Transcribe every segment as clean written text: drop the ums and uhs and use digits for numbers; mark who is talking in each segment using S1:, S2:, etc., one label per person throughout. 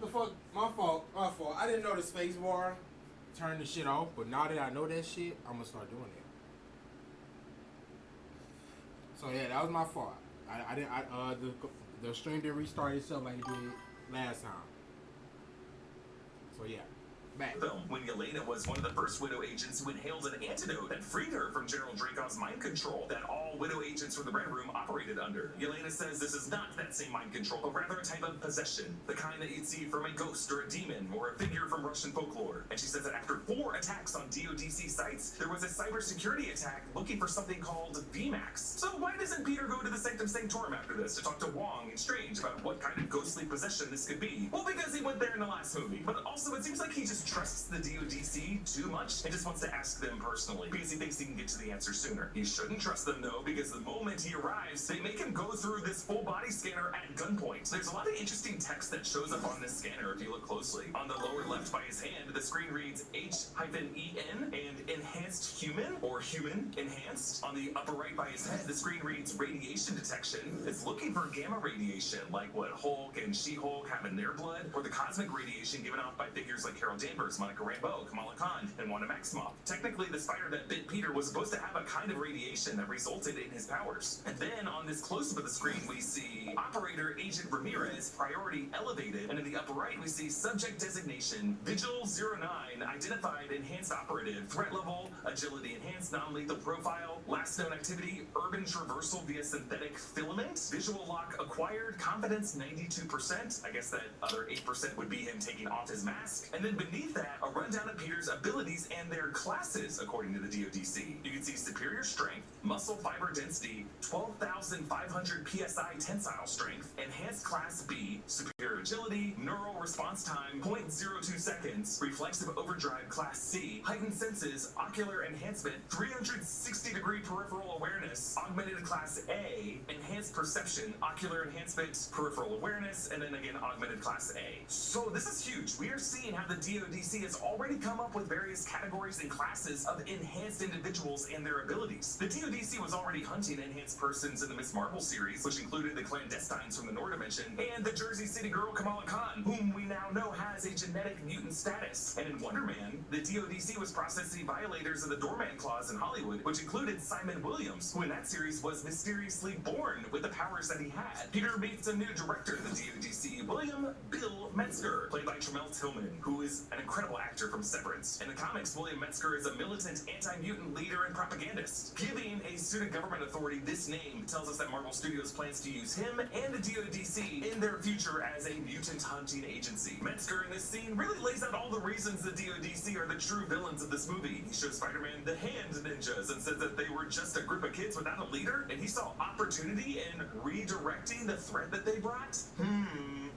S1: what the fuck? My fault. My fault. I didn't know the space bar turned the shit off, but now that I know that shit, I'm gonna start doing it. So yeah, that was my fault. I didn't. The stream didn't restart itself like it did last time. So yeah. Back.
S2: Film when Yelena was one of the first Widow agents who inhaled an antidote that freed her from General Dracov's mind control that all Widow agents from the Red Room operated under. Yelena says this is not that same mind control, but rather a type of possession, the kind that you'd see from a ghost or a demon or a figure from Russian folklore. And she says that after 4 attacks on DODC sites, there was a cybersecurity attack looking for something called VMAX. So why doesn't Peter go to the Sanctum Sanctorum after this to talk to Wong and Strange about what kind of ghostly possession this could be? Well, because he went there in the last movie, but also it seems like he just trusts the DODC too much and just wants to ask them personally because he thinks he can get to the answer sooner. He shouldn't trust them though, because the moment he arrives, they make him go through this full body scanner at gunpoint. There's a lot of interesting text that shows up on this scanner if you look closely. On the lower left by his hand, the screen reads H-EN and enhanced human or human enhanced. On the upper right by his head, the screen reads radiation detection. It's looking for gamma radiation, like what Hulk and She-Hulk have in their blood, or the cosmic radiation given off by figures like Carol Danvers, Monica Rambeau, Kamala Khan, and Wanda Maximoff. Technically, the spider that bit Peter was supposed to have a kind of radiation that resulted in his powers. And then on this close-up of the screen, we see Operator Agent Ramirez, priority elevated, and in the upper right, we see subject designation Vigil 09, identified enhanced operative, threat level, agility enhanced, non-lethal profile, last known activity, urban traversal via synthetic filament, visual lock acquired, confidence 92%. I guess that other 8% would be him taking off his mask. And then beneath that, a rundown of Peter's abilities and their classes, according to the DODC. You can see superior strength, muscle fiber density, 12,500 PSI tensile strength, enhanced class B, superior agility, neural response time, 0.02 seconds, reflexive overdrive class C, heightened senses, ocular enhancement, 360-degree peripheral awareness, augmented class A, enhanced perception, ocular enhancement, peripheral awareness, and then again augmented class A. So this is huge. We are seeing how the DODC has already come up with various categories and classes of enhanced individuals and their abilities. The DODC was already hunting enhanced persons in the Ms. Marvel series, which included the clandestines from the Nord Dimension and the Jersey City girl Kamala Khan, whom we now know has a genetic mutant status. And in Wonder Man, the DODC was processing violators of the Doorman Clause in Hollywood, which included Simon Williams, who in that series was mysteriously born with the powers that he had. Peter meets a new director of the DODC, William Bill Metzger, played by Tremel Tillman, who is an incredible actor from Severance. In the comics, William Metzger is a militant anti-mutant leader and propagandist. Giving a student government authority this name tells us that Marvel Studios plans to use him and the DODC in their future as a mutant hunting agency. Metzger in this scene really lays out all the reasons the DODC are the true villains of this movie. He shows Spider-Man the hand ninjas and says that they were just a group of kids without a leader, and he saw opportunity in redirecting the threat that they brought.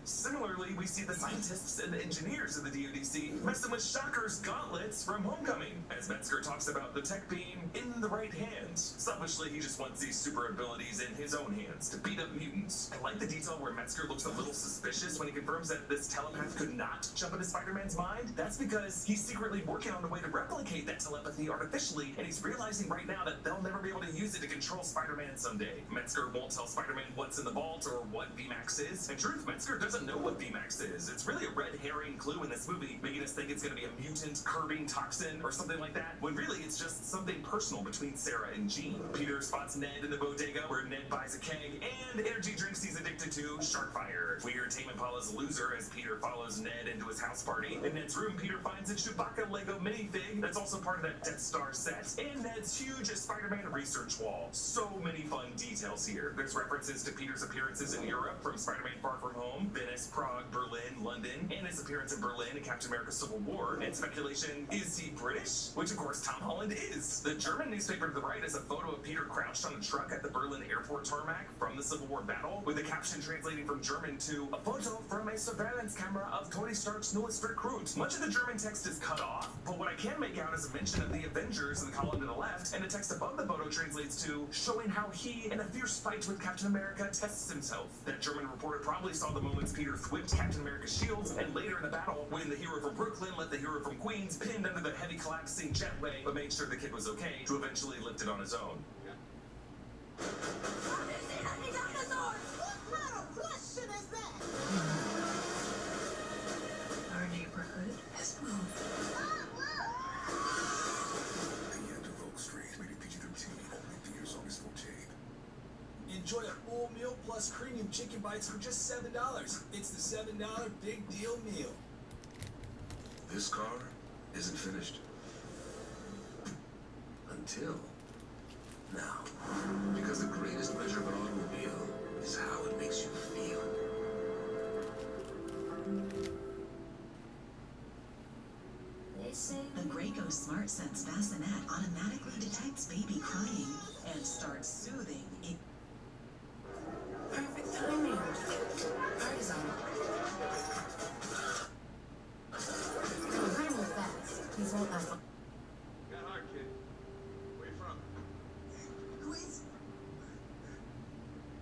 S2: Similarly, we see the scientists and the engineers of the DODC messing with Shocker's gauntlets from Homecoming, as Metzger talks about the tech being in the right hands. Selfishly, he just wants these super abilities in his own hands to beat up mutants. I like the detail where Metzger looks a little suspicious when he confirms that this telepath could not jump into Spider-Man's mind. That's because he's secretly working on a way to replicate that telepathy artificially, and he's realizing right now that they'll never be able to use it to control Spider-Man someday. Metzger won't tell Spider-Man what's in the vault or what VMAX is. In truth, Metzger doesn't know what VMAX is. It's really a red herring clue in this movie, making us think it's going to be a mutant curbing toxin or something like that, when really it's just something personal between Sarah and Jean. Peter spots Ned in the bodega, where Ned buys a keg and energy drinks he's addicted to, Sharkfire. We hear Tame Impala's Loser as Peter follows Ned into his house party. In Ned's room, Peter finds a Chewbacca Lego minifig that's also part of that Death Star set, and Ned's huge Spider-Man research wall. So many fun details here. There's references to Peter's appearances in Europe from Spider-Man Far From Home, Venice, Prague, Berlin, London, and his appearance in Berlin in Captain America Civil War. And speculation, is he British? Which of course Tom Holland is. The German newspaper to the right is a photo of Peter crouched on a truck at the Berlin airport tarmac from the Civil War battle, with the caption translating from German to a photo from a surveillance camera of Tony Stark's newest recruit. Much of the German text is cut off, but what I can make out is a mention of the Avengers in the column to the left, and the text above the photo translates to showing how he, in a fierce fight with Captain America, tests himself. That German reporter probably saw the moments Peter whipped Captain America's shields, and later in the battle, when the hero from Brooklyn let the hero from Queens pinned under the heavy collapsing jetway, but made sure the kid was okay, to eventually lift it on his own.
S3: What kind of question is that? plus premium chicken bites for just $7. It's the $7 big deal meal.
S4: This car isn't finished. Until now. Because the greatest measure of an automobile is how it makes you feel.
S5: The Graco Smart Sense bassinet automatically detects baby crying and starts soothing it.
S6: Perfect timing. Party's on. Behind him fast. These won't last long.
S7: Got hard, kid. Where you from?
S5: Who is?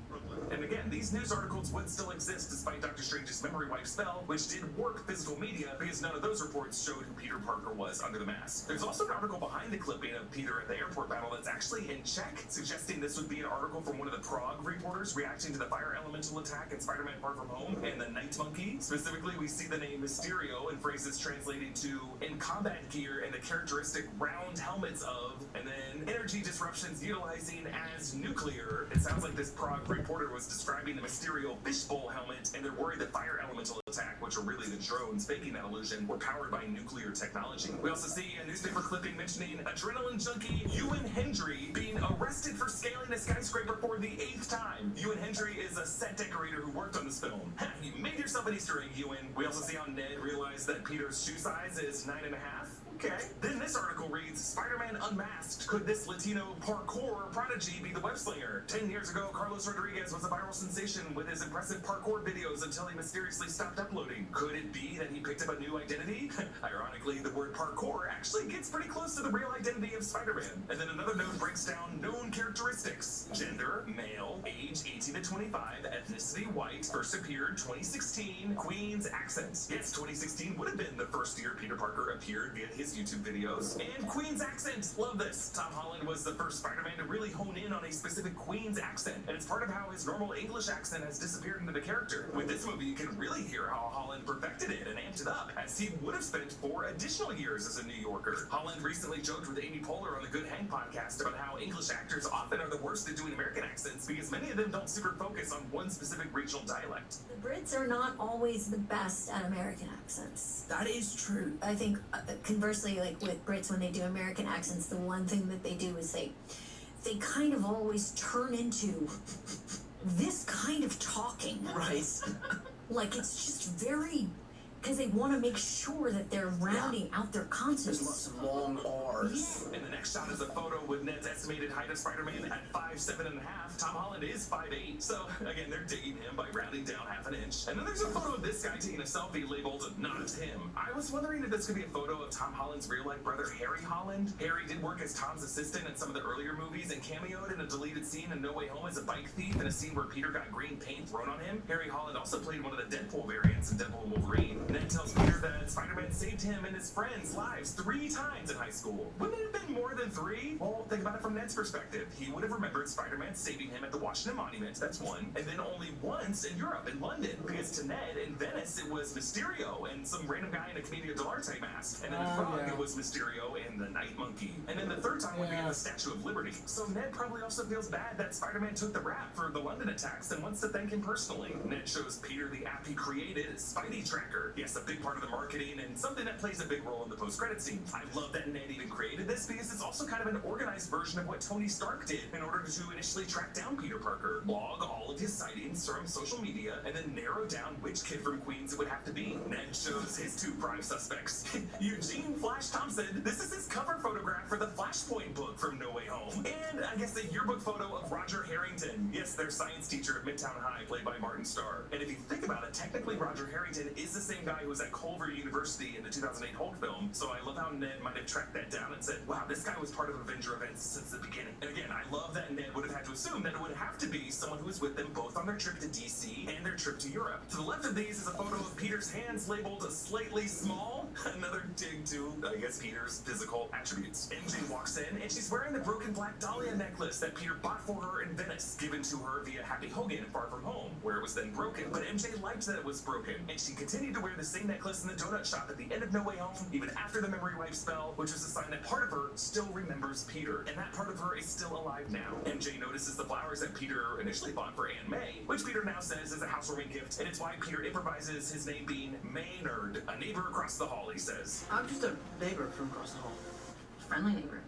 S7: Brooklyn.
S2: And again, these news articles would still exist despite Dr. Strange's memory wipe spell, which did work physical media because none of those reports showed who Peter Parker was under the mask. There's also an article behind the clipping of Peter at the airport battle that's actually in Czech, suggesting this would be an article from one of the Prague reporters reacting to the fire elemental attack in Spider-Man Far From Home and the Night Monkey. Specifically, we see the name Mysterio and phrases translating to in combat gear and the characteristic round helmets of, and then energy disruptions utilizing as nuclear. It sounds like this Prague reporter was describing the Mysterio fishbowl helmet, and they're worried that fire elemental attack, which are really the drones faking that illusion, were powered by nuclear technology. We also see a newspaper clipping mentioning adrenaline junkie Ewan Hendry being arrested for scaling a skyscraper for the 8th time. Ewan Hendry is a set decorator who worked on this film. You made yourself an Easter egg, Ewan. We also see how Ned realized that Peter's shoe size is 9.5. Okay. Then this article reads, Spider-Man Unmasked. Could this Latino parkour prodigy be the web slinger? 10 years ago, Carlos Rodriguez was a viral sensation with his impressive parkour videos until he mysteriously stopped uploading. Could it be that he picked up a new identity? Ironically, the word parkour actually gets pretty close to the real identity of Spider-Man. And then another note breaks down known characteristics. Gender, male, age 18 to 25, ethnicity white, first appeared 2016, Queen's accent. Yes, 2016 would have been the first year Peter Parker appeared via his YouTube videos. And Queen's accent, love this. Tom Holland was the first Spider-Man to really hone in on a specific Queen's accent, and it's part of how his normal English accent has disappeared into the character. With this movie, you can really hear how Holland perfected it and amped it up, as he would have spent 4 additional years as a New Yorker. Holland recently joked with Amy Poehler on the Good Hang podcast about how English actors often are the worst at doing American accents because many of them don't super focus on one specific regional dialect.
S8: The Brits are not always the best at American accents.
S6: That is true.
S8: I think, conversely, like with Brits, when they do American accents, the one thing that they do is they kind of always turn into this kind of talking.
S6: Right.
S8: Like, it's just very, because they want to make sure that they're rounding out their consonants.
S6: There's lots of long R's.
S8: Yeah.
S2: And the next shot is a photo with Ned's estimated height of Spider-Man at 5'7.5". Tom Holland is 5'8". So, again, they're digging him by rounding down half an inch. And then there's a photo of this guy taking a selfie labeled Not Him. I was wondering if this could be a photo of Tom Holland's real-life brother, Harry Holland. Harry did work as Tom's assistant in some of the earlier movies and cameoed in a deleted scene in No Way Home as a bike thief in a scene where Peter got green paint thrown on him. Harry Holland also played one of the Deadpool variants in Deadpool and Wolverine. Ned tells Peter that Spider-Man saved him and his friends' lives 3 times in high school. Wouldn't it have been more than 3? Well, think about it from Ned's perspective. He would have remembered Spider-Man saving him at the Washington Monument, that's one, and then only once in Europe, in London, because to Ned, in Venice, it was Mysterio and some random guy in a Commedia dell'arte mask, and then in Prague, it was Mysterio and the Night Monkey, and then the third time would be in the Statue of Liberty. So Ned probably also feels bad that Spider-Man took the rap for the London attacks and wants to thank him personally. Ned shows Peter the app he created, Spidey Tracker. Yes, a big part of the marketing and something that plays a big role in the post-credit scene. I love that Ned even created this because it's also kind of an organized version of what Tony Stark did in order to initially track down Peter Parker, log all of his sightings from social media, and then narrow down which kid from Queens it would have to be. Ned shows his 2 prime suspects. Eugene Flash Thompson, this is his cover photograph for the Flashpoint book from No Way Home. And I guess a yearbook photo of Roger Harrington. Yes, their science teacher at Midtown High, played by Martin Starr. And if you think about it, technically Roger Harrington is the same guy who was at Culver University in the 2008 Hulk film. So I love how Ned might have tracked that down and said, wow, this guy was part of Avenger events since the beginning. And again, I love that Ned would have had to assume that it would have to be someone who was with them both on their trip to DC and their trip to Europe. To the left of these is a photo of Peter's hands labeled slightly small. Another dig to, I guess, Peter's physical attributes. MJ walks in and she's wearing the broken black dahlia necklace that Peter bought for her in Venice, given to her via Happy Hogan Far From Home, where it was then broken. But MJ liked that it was broken, and she continued to wear the same necklace in the donut shop at the end of No Way Home, even after the memory wipe spell, which was a sign that part of her still remembers Peter, and that part of her is still alive now. MJ notices the flowers that Peter initially bought for Aunt May, which Peter now says is a housewarming gift, and it's why Peter improvises his name being Maynard, a neighbor across the hall, he says.
S9: I'm just a neighbor from across the hall.
S5: Friendly neighbor.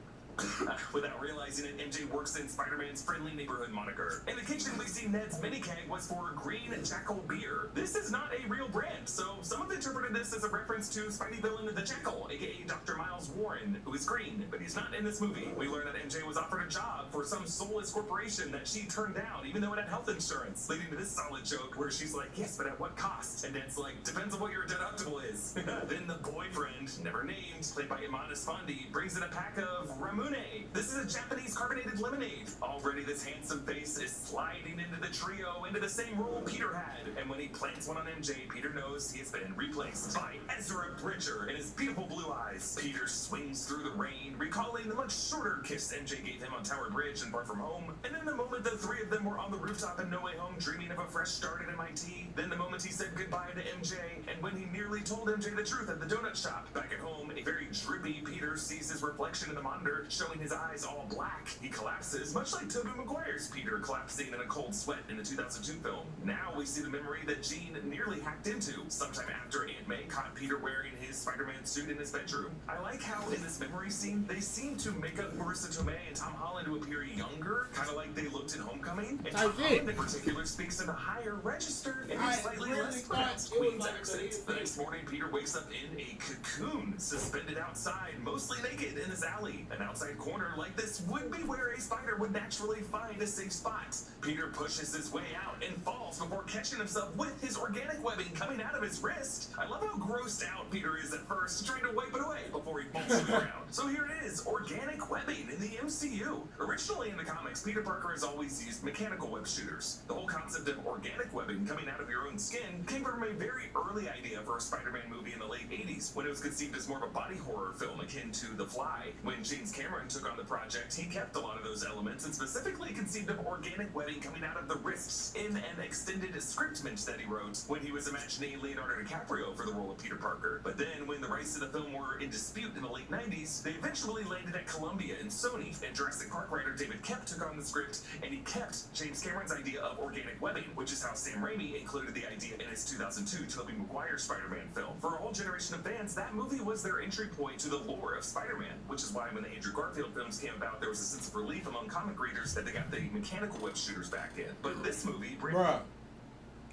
S2: Without realizing it, MJ works in Spider-Man's friendly neighborhood moniker. In the kitchen, we see Ned's mini keg was for Green Jackal beer. This is not a real brand, so some have interpreted this as a reference to Spidey villain the Jackal, aka Dr. Miles Warren, who is green, but he's not in this movie. We learn that MJ was offered a job for some soulless corporation that she turned down, even though it had health insurance, leading to this solid joke where she's like, yes, but at what cost? And Ned's like, depends on what your deductible is. Then the boyfriend, never named, played by Imanis Fondi, brings in a pack of Ramune. This is a Japanese carbonated lemonade. Already this handsome face is sliding into the trio, into the same role Peter had. And when he plants one on MJ, Peter knows he has been replaced by Ezra Bridger and his beautiful blue eyes. Peter swings through the rain, recalling the much shorter kiss MJ gave him on Tower Bridge and Far From Home. And then the moment the three of them were on the rooftop in No Way Home dreaming of a fresh start at MIT. Then the moment he said goodbye to MJ, and when he nearly told MJ the truth at the donut shop. Back at home, a very drippy Peter sees his reflection in the monitor, showing his eyes all black. He collapses, much like Tobey Maguire's Peter collapsing in a cold sweat in the 2002 film. Now we see the memory that Jean nearly hacked into, sometime after Aunt May caught Peter wearing his Spider-Man suit in his bedroom. I like how in this memory scene, they seem to make up Marissa Tomei and Tom Holland to appear younger, kind of like they looked in Homecoming. And Tom Holland in particular speaks in a higher register and a slightly less pronounced Queen's accent. The next morning, Peter wakes up in a cocoon, suspended outside, mostly naked in this alley. An outside corner like this would be where a spider would naturally find a safe spot. Peter pushes his way out and falls before catching himself with his organic webbing coming out of his wrist. I love how grossed out Peter is at first, trying to wipe it away before he falls to the ground. So here it is, organic webbing in the MCU. Originally in the comics, Peter Parker has always used mechanical web shooters. The whole concept of organic webbing coming out of your own skin came from a very early idea for a Spider-Man movie in the late 80s, when it was conceived as more of a body horror film akin to The Fly. When James Cameron took on the project, he kept a lot of those elements and specifically conceived of organic webbing coming out of the wrists in an extended scriptment that he wrote when he was imagining Leonardo DiCaprio for the role of Peter Parker. But then when the rights to the film were in dispute in the late 90s, they eventually landed at Columbia and Sony, and Jurassic Park writer David Koepp took on the script, and he kept James Cameron's idea of organic webbing, which is how Sam Raimi included the idea in his 2002 Tobey Maguire Spider-Man film. For a whole generation of fans, that movie was their entry point to the lore of Spider-Man, which is why when the Andrew Garfield films came about, there was a sense of relief among comic readers that they got the mechanical web shooters back in. But this movie...
S1: Bruh,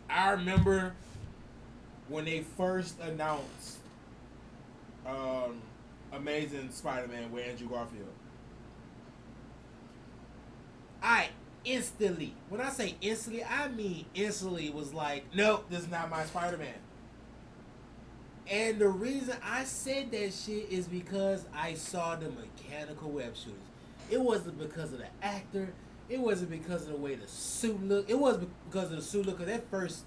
S1: I remember when they first announced Amazing Spider-Man with Andrew Garfield. I instantly, when I say instantly, I mean instantly was like, nope, this is not my Spider-Man. And the reason I said that shit is because I saw the mechanical web shooters. It wasn't because of the actor. It wasn't because of the way the suit looked. It was because of the suit look. Cause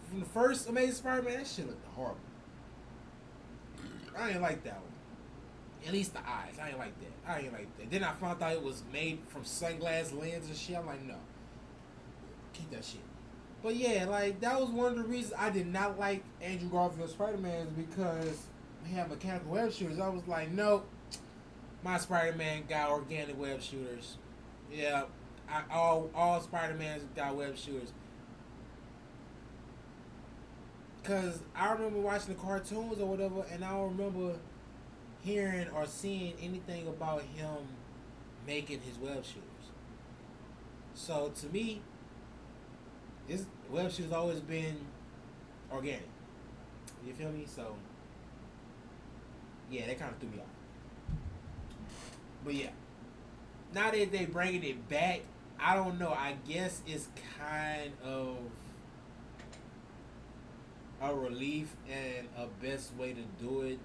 S1: from the first Amazing Spider-Man, that shit looked horrible. I ain't like that one. At least the eyes. I ain't like that. Then I found out it was made from sunglass lens and shit. I'm like, no. Keep that shit. But yeah, like, that was one of the reasons I did not like Andrew Garfield's Spider-Man, is because he had mechanical web shooters. I was like, nope. My Spider-Man got organic web shooters. Yeah, all Spider-Mans got web shooters. Cause I remember watching the cartoons or whatever, and I don't remember hearing or seeing anything about him making his web shooters. So to me, his web shooters always been organic. You feel me? So yeah, that kind of threw me off. But yeah. Now that they bringing it back, I don't know. I guess it's kind of a relief and a best way to do it.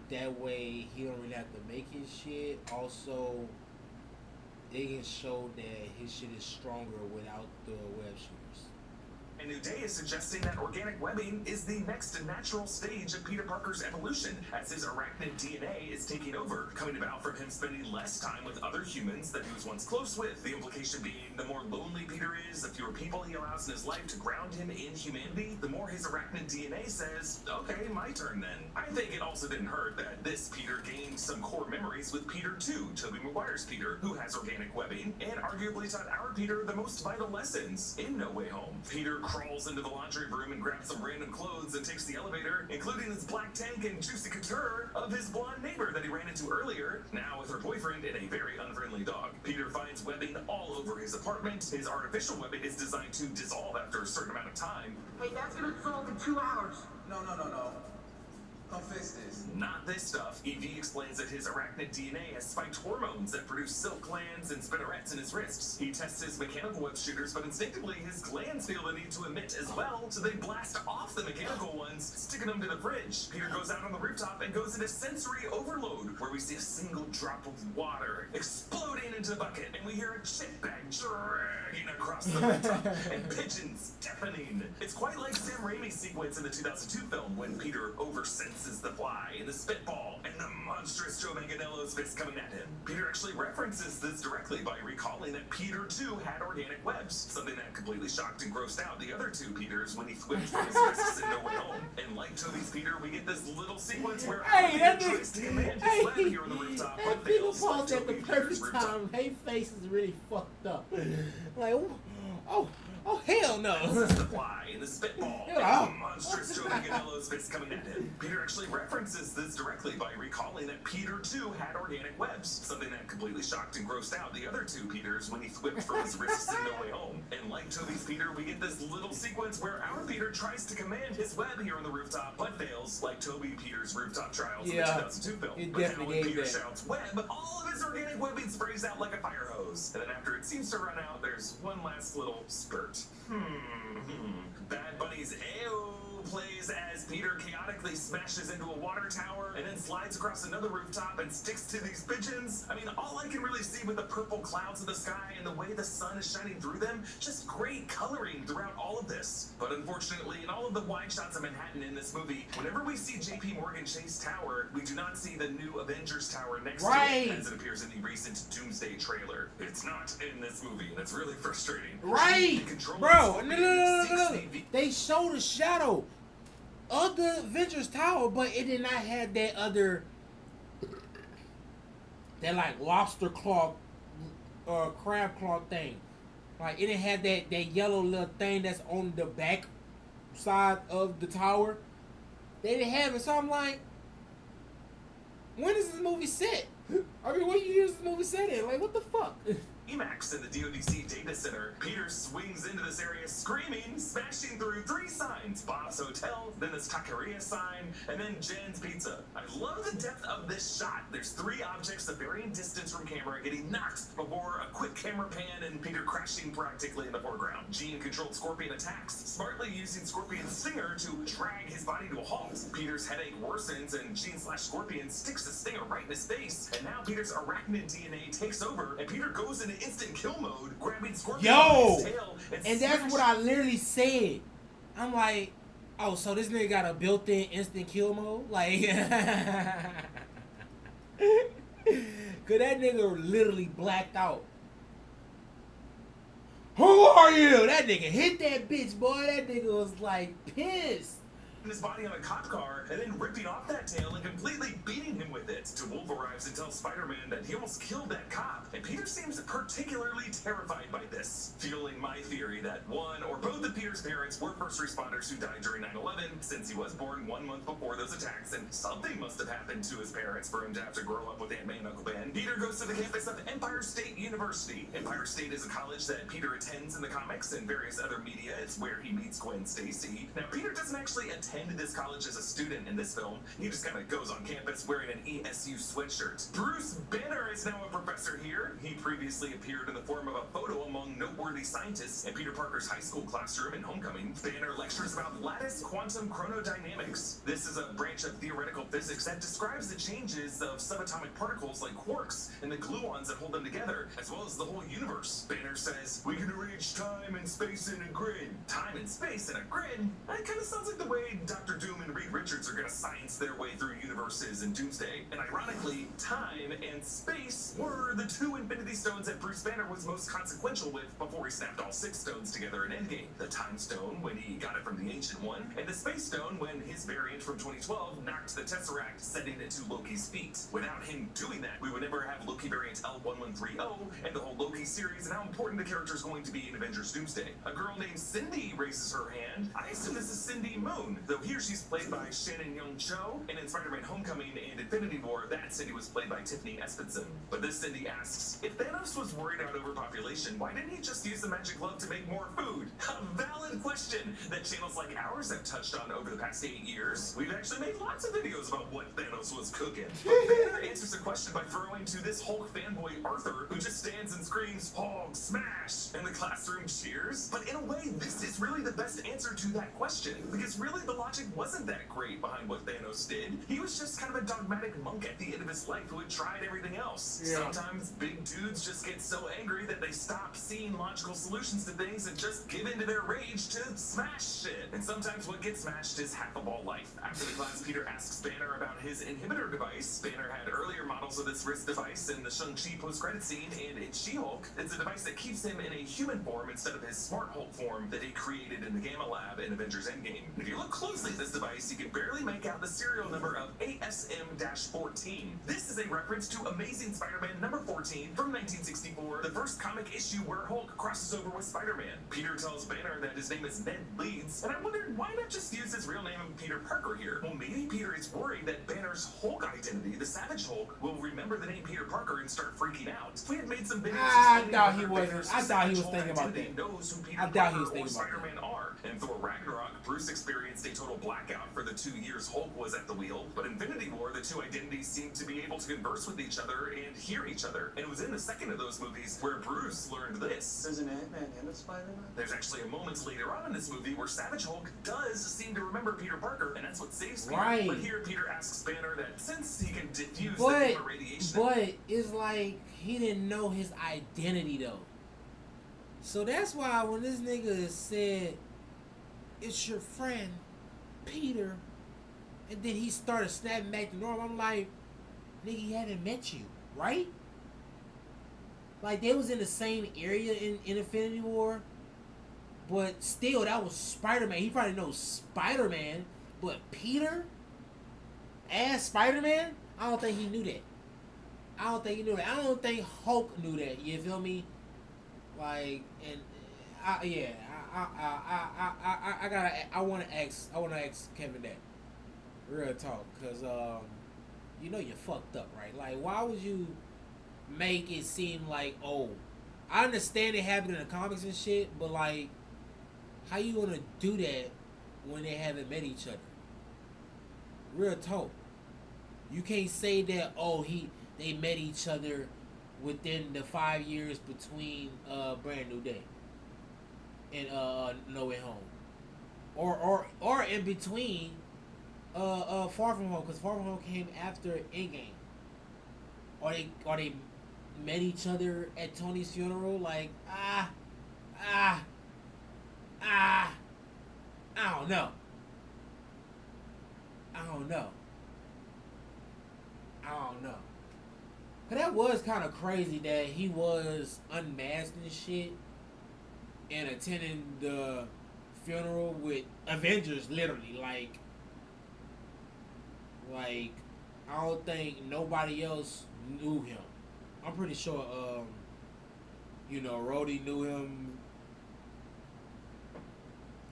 S1: That way he don't really have to make his shit. Also, they can show that his shit is stronger without the web shooters.
S2: A new day is suggesting that organic webbing is the next natural stage of Peter Parker's evolution, as his arachnid DNA is taking over, coming about from him spending less time with other humans that he was once close with. The implication being the more lonely Peter is, the fewer people he allows in his life to ground him in humanity, the more his arachnid DNA says, okay, my turn then. I think it also didn't hurt that this Peter gained some core memories with Peter 2, Tobey Maguire's Peter, who has organic webbing, and arguably taught our Peter the most vital lessons in No Way Home. Peter crawls into the laundry room and grabs some random clothes and takes the elevator, including his black tank and juicy couture of his blonde neighbor that he ran into earlier, now with her boyfriend and a very unfriendly dog. Peter finds webbing all over his apartment. His artificial webbing is designed to dissolve after a certain amount of time.
S9: Hey, that's gonna dissolve in 2 hours.
S3: No. Come fix this.
S2: Not this stuff. EV explains that his arachnid DNA has spiked hormones that produce silk glands and spinnerets in his wrists. He tests his mechanical web shooters, but instinctively his glands feel the need to emit as well, so they blast off the mechanical ones, sticking them to the fridge. Peter goes out on the rooftop and goes into sensory overload, where we see a single drop of water exploding into the bucket, and we hear a chip bag dragging across the rooftop, and pigeons deafening. It's quite like Sam Raimi's sequence in the 2002 film when Peter oversenses the fly and the spitball and the monstrous Joe Manganiello's fist coming at him. Peter actually references this directly by recalling that Peter too had organic webs, something that completely shocked and grossed out the other two Peters when he flipped from his risks in No Way Home. And like Tobey's Peter, we get this little sequence where Peter tries to command his web here on the rooftop, but
S1: people
S2: fails like
S1: paused at the
S2: Toby Peter's
S1: perfect
S2: rooftop.
S1: time. Hey, face is really fucked up. Like, oh, hell no.
S2: This is the fly and the spitball and
S1: Oh.
S2: the monstrous Joe Manganiello's fist coming at him. Peter actually references this directly by recalling that Peter too had organic webs, something that completely shocked and grossed out the other two Peters when he flipped from his risks in No Way Home. And like Toby's Peter, we get this little sequence where our Peter tries to command his web here on the rooftop, but fails, like Toby Peter's rooftop trials in the 2002 film.
S1: it
S2: But now
S1: definitely
S2: when
S1: gave
S2: Peter
S1: that.
S2: shouts web, all of his organic webbing sprays out like a fire hose. And then after it seems to run out, there's one last little spurt. Bad Bunny's AO plays as Peter chaotically smashes into a water tower and then slides across another rooftop and sticks to these pigeons. I mean, all I can really see with the purple clouds of the sky and the way the sun is shining through them, just great coloring throughout all of this. But unfortunately, in all of the wide shots of Manhattan in this movie, whenever we see JP Morgan Chase Tower, we do not see the new Avengers Tower next to it, as it appears in the recent Doomsday trailer. It's not in this movie, and it's really frustrating.
S1: Right,
S2: The control
S1: bro.
S2: is
S1: No.
S2: 6 feet.
S1: They showed a shadow of the Avengers Tower, but it did not have that other, that like lobster claw, crab claw thing. Like it didn't have that yellow little thing that's on the back side of the tower. They didn't have it, so I'm like, when is this movie set? I mean, what year is this movie set in? Like, what the fuck?
S2: Emacs in the DODC data center, Peter swings into this area screaming, smashing through 3 signs: Bob's Hotel, then this taqueria sign, and then Jen's Pizza. I love the depth of this shot. There's 3 objects of varying distance from camera getting knocked before a quick camera pan and Peter crashing practically in the foreground. Gene-controlled Scorpion attacks, smartly using Scorpion's stinger to drag his body to a halt. Peter's headache worsens and Gene/Scorpion sticks the stinger right in his face, and now Peter's arachnid DNA takes over, and Peter goes into instant kill mode, grabbing Scorpion by his tail
S1: and that's what I literally said. I'm like, oh, so this nigga got a built-in instant kill mode? Like, cause that nigga literally blacked out. Who are you? That nigga hit that bitch, boy. That nigga was like pissed.
S2: his body on a cop car and then ripping off that tail and completely beating him with it. DeWolf arrives and tells Spider-Man that he almost killed that cop, and Peter seems particularly terrified by this, fueling my theory that one or both of Peter's parents were first responders who died during 9/11, since he was born 1 month before those attacks, and something must have happened to his parents for him to have to grow up with Aunt May and Uncle Ben. Peter goes to the campus of Empire State University. Empire State is a college that Peter attends in the comics and various other media. It's where he meets Gwen Stacy. Now, Peter doesn't actually attend attend this college as a student in this film. He just kind of goes on campus wearing an ESU sweatshirt. Bruce Banner is now a professor here. He previously appeared in the form of a photo among noteworthy scientists in Peter Parker's high school classroom in Homecoming. Banner lectures about lattice quantum chronodynamics. This is a branch of theoretical physics that describes the changes of subatomic particles like quarks and the gluons that hold them together, as well as the whole universe. Banner says, we can arrange time and space in a grid. Time and space in a grid? That kind of sounds like the way Dr. Doom and Reed Richards are going to science their way through universes in Doomsday. And ironically, time and space were the two Infinity Stones that Bruce Banner was most consequential with before he snapped all 6 stones together in Endgame. The Time Stone, when he got it from the Ancient One, and the Space Stone, when his variant from 2012 knocked the Tesseract, sending it to Loki's feet. Without him doing that, we would never have Loki variant L1130 and the whole Loki series, and how important the character is going to be in Avengers Doomsday. A girl named Cindy raises her hand. I assume this is Cindy Moon, though here she's played by Shannon Young Cho, and in Spider-Man Homecoming and Infinity War, that Cindy was played by Tiffany Espenson. But this Cindy asks, if Thanos was worried about overpopulation, why didn't he just use the magic glove to make more food? A valid question that channels like ours have touched on over the past 8 years. We've actually made lots of videos about what Thanos was cooking. But Banner answers the question by throwing to this Hulk fanboy Arthur, who just stands and screams, Hulk smash, and the classroom cheers. But in a way, this is really the best answer to that question, because really the logic wasn't that great behind what Thanos did. He was just kind of a dogmatic monk at the end of his life who had tried everything else. Yeah. Sometimes big dudes just get so angry that they stop seeing logical solutions to things and just give into their rage to smash shit. And sometimes what gets smashed is half of all life. After the class, Peter asks Banner about his inhibitor device. Banner had earlier models of this wrist device in the Shang-Chi post-credit scene and in She-Hulk. It's a device that keeps him in a human form instead of his smart Hulk form that he created in the Gamma Lab in Avengers Endgame. If you look closely at this device, you can barely make out the serial number of ASM-14. This is a reference to Amazing Spider-Man number 14 from 1964, the first comic issue where Hulk crosses over with Spider-Man. Peter tells Banner that his name is Ned Leeds, and I wondered why not just use his real name of Peter Parker here? Well, maybe Peter is worried that Banner's Hulk identity, the Savage Hulk, will remember the name Peter Parker and start freaking out. If we had made some videos,
S1: I thought he was thinking about that.
S2: Knows who Peter
S1: I doubt he was
S2: Parker
S1: thinking
S2: or
S1: about
S2: Spider-Man are. In Thor Ragnarok, Bruce experienced a total blackout for the 2 years Hulk was at the wheel. But in Infinity War, the two identities seemed to be able to converse with each other and hear each other. And it was in the second of those movies where Bruce learned this.
S10: There's an Ant-Man and a Spider-Man?
S2: There's actually a moment later on in this movie where Savage Hulk does seem to remember Peter Parker, and that's what saves Peter.
S1: Right.
S2: But here, Peter asks Banner that since he can diffuse the gamma radiation...
S1: But it's like he didn't know his identity, though. So that's why when this nigga said, it's your friend, Peter, and then he started snapping back to normal, I'm like, nigga, he hadn't met you, right? Like, they was in the same area in Infinity War, but still, that was Spider-Man. He probably knows Spider-Man, but Peter as Spider-Man, I don't think he knew that. I don't think Hulk knew that. You feel me? Like, and I want to ask Kevin that. Real talk, cause you know you're fucked up, right? Like, why would you make it seem like, oh, I understand it happened in the comics and shit, but like, how you gonna do that when they haven't met each other? Real talk. You can't say that, oh, they met each other within the 5 years between Brand New Day and No Way Home, or in between Far From Home, because Far From Home came after Endgame. Or they met each other at Tony's funeral. Like, I don't know. But that was kind of crazy that he was unmasked and shit and attending the funeral with Avengers, literally. Like, I don't think nobody else knew him. I'm pretty sure, Rhodey knew him.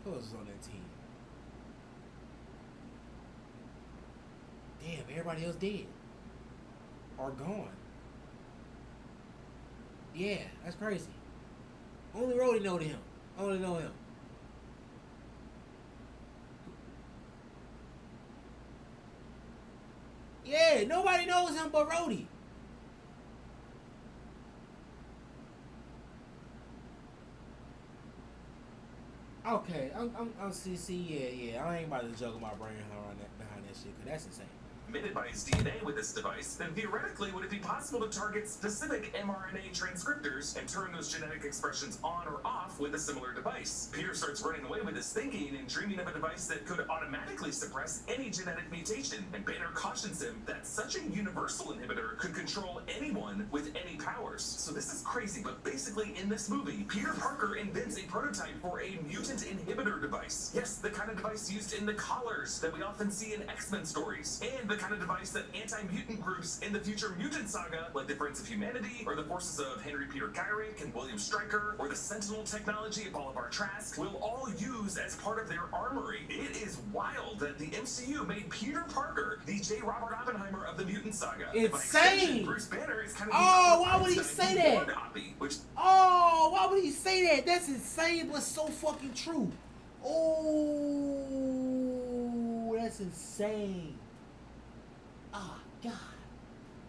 S1: Who else was on that team? Damn, everybody else dead. Or gone. Yeah, that's crazy. Only Rhodey know him. Yeah, nobody knows him but Rhodey. Okay, I'm see, yeah. I ain't about to juggle my brain behind that shit, cause that's insane.
S2: Emitted by his DNA with this device, then theoretically would it be possible to target specific mRNA transcriptors and turn those genetic expressions on or off with a similar device? Peter starts running away with his thinking and dreaming of a device that could automatically suppress any genetic mutation, and Banner cautions him that such a universal inhibitor could control anyone with any powers. So this is crazy, but basically in this movie, Peter Parker invents a prototype for a mutant inhibitor device. Yes, the kind of device used in the collars that we often see in X-Men stories, and the kind of device that anti-mutant groups in the future mutant saga, like the Friends of Humanity, or the forces of Henry Peter Gyrick and William Stryker, or the Sentinel technology of Bolivar Trask, will all use as part of their armory. It is wild that the MCU made Peter Parker the J. Robert Oppenheimer of the mutant saga.
S1: Insane!
S2: Bruce Banner is kind of
S1: why would he say that? Why would he say that? That's insane, but so fucking true. Oh, that's insane. Oh, God.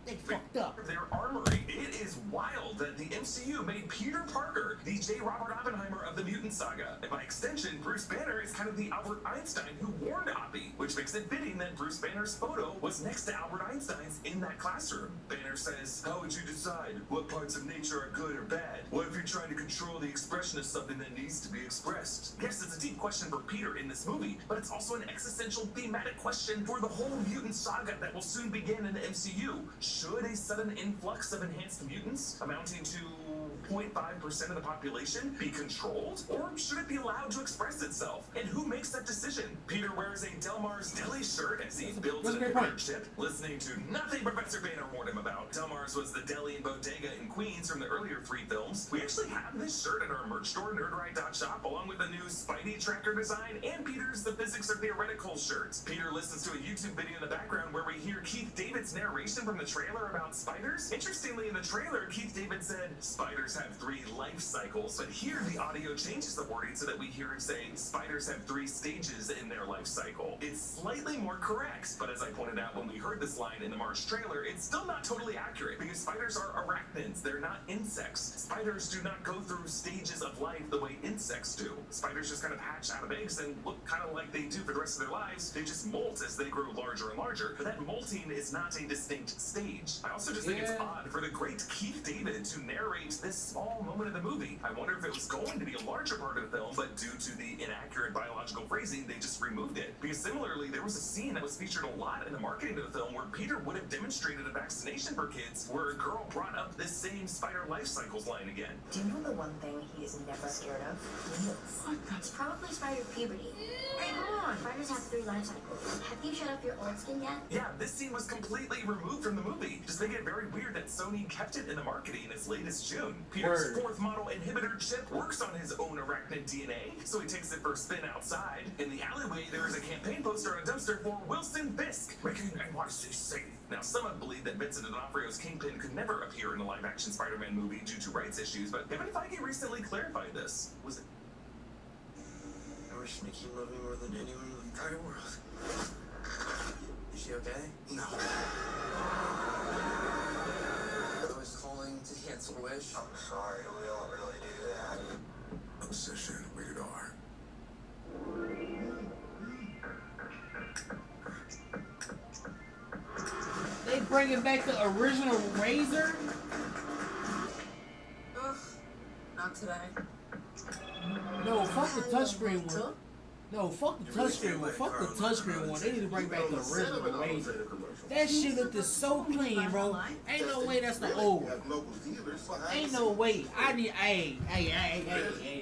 S1: They fucked up.
S2: Their armory. It is wild that the MCU made Peter Parker the J. Robert Oppenheimer of the mutant saga. And by extension, Bruce Banner is kind of the Albert Einstein who warned Oppie, which makes it fitting that Bruce Banner's photo was next to Albert Einstein's in that classroom. Banner says, how would you decide what parts of nature are good or bad? What if you're trying to control the expression of something that needs to be expressed? Yes, it's a deep question for Peter in this movie, but it's also an existential thematic question for the whole mutant saga that will soon begin in the MCU. Should a sudden influx of enhanced mutants, amounting to 0.5% of the population, be controlled? Or should it be allowed to express itself? And who makes that decision? Peter wears a Delmar's Deli shirt as he builds an inhibitor chip, listening to nothing Professor Banner warned him about. Delmar's was the deli and bodega in Queens from the earlier 3 films. We actually have this shirt at our merch store, nerdride.shop, along with a new Spidey tracker design and Peter's The Physics Are Theoretical shirt. Peter listens to a YouTube video in the background where we hear Keith David's narration from the trailer about spiders. Interestingly, in the trailer, Keith David said, spiders have 3 life cycles, but here the audio changes the wording so that we hear him say, spiders have 3 stages in their life cycle. It's slightly more correct, but as I pointed out when we heard this line in the March trailer, it's still not totally accurate, because spiders are arachnids, they're not insects. Spiders do not go through stages of life the way insects do. Spiders just kind of hatch out of eggs and look kind of like they do for the rest of their lives. They just molt as they grow larger and larger, but that molting is not a distinct stage. I also just think it's odd for the great Keith David to narrate this small moment of the movie. I wonder if it was going to be a larger part of the film, but due to the inaccurate biological phrasing, they just removed it. Because similarly, there was a scene that was featured a lot in the marketing of the film where Peter would have demonstrated a vaccination for kids, where a girl brought up this same spider life cycles line again.
S6: Do you know the one thing he is never scared of? Needles.
S9: What? That's probably spider puberty. Hey, hold on. Spiders have 3 life cycles. Have you shut up your old skin yet?
S2: Yeah, this scene was completely removed from the movie. Just make it very weird that Sony kept it in the marketing as late as June. Peter's 4th model inhibitor chip works on his own arachnid DNA, so he takes it for a spin outside. In the alleyway, there is a campaign poster on a dumpster for Wilson Fisk, making NYC safe. Now, some have believed that Vincent D'Onofrio's Kingpin could never appear in a live-action Spider-Man movie due to rights issues, but Kevin Feige recently clarified this. Was it?
S3: I wish Nikki loved me more than anyone in the entire world. Is she okay? No. I was calling to cancel a wish. I'm sorry, we don't really do that.
S4: Obsession, rated R.
S1: They bringing back the original Razor?
S6: Ugh, not today.
S1: No, fuck the touchscreen one. No, fuck the touchscreen one. Fuck the touchscreen one. They need to bring back the original Razor. That shit looked so clean, bro. Ain't no way that's the old one. Ain't no way. I need. Hey.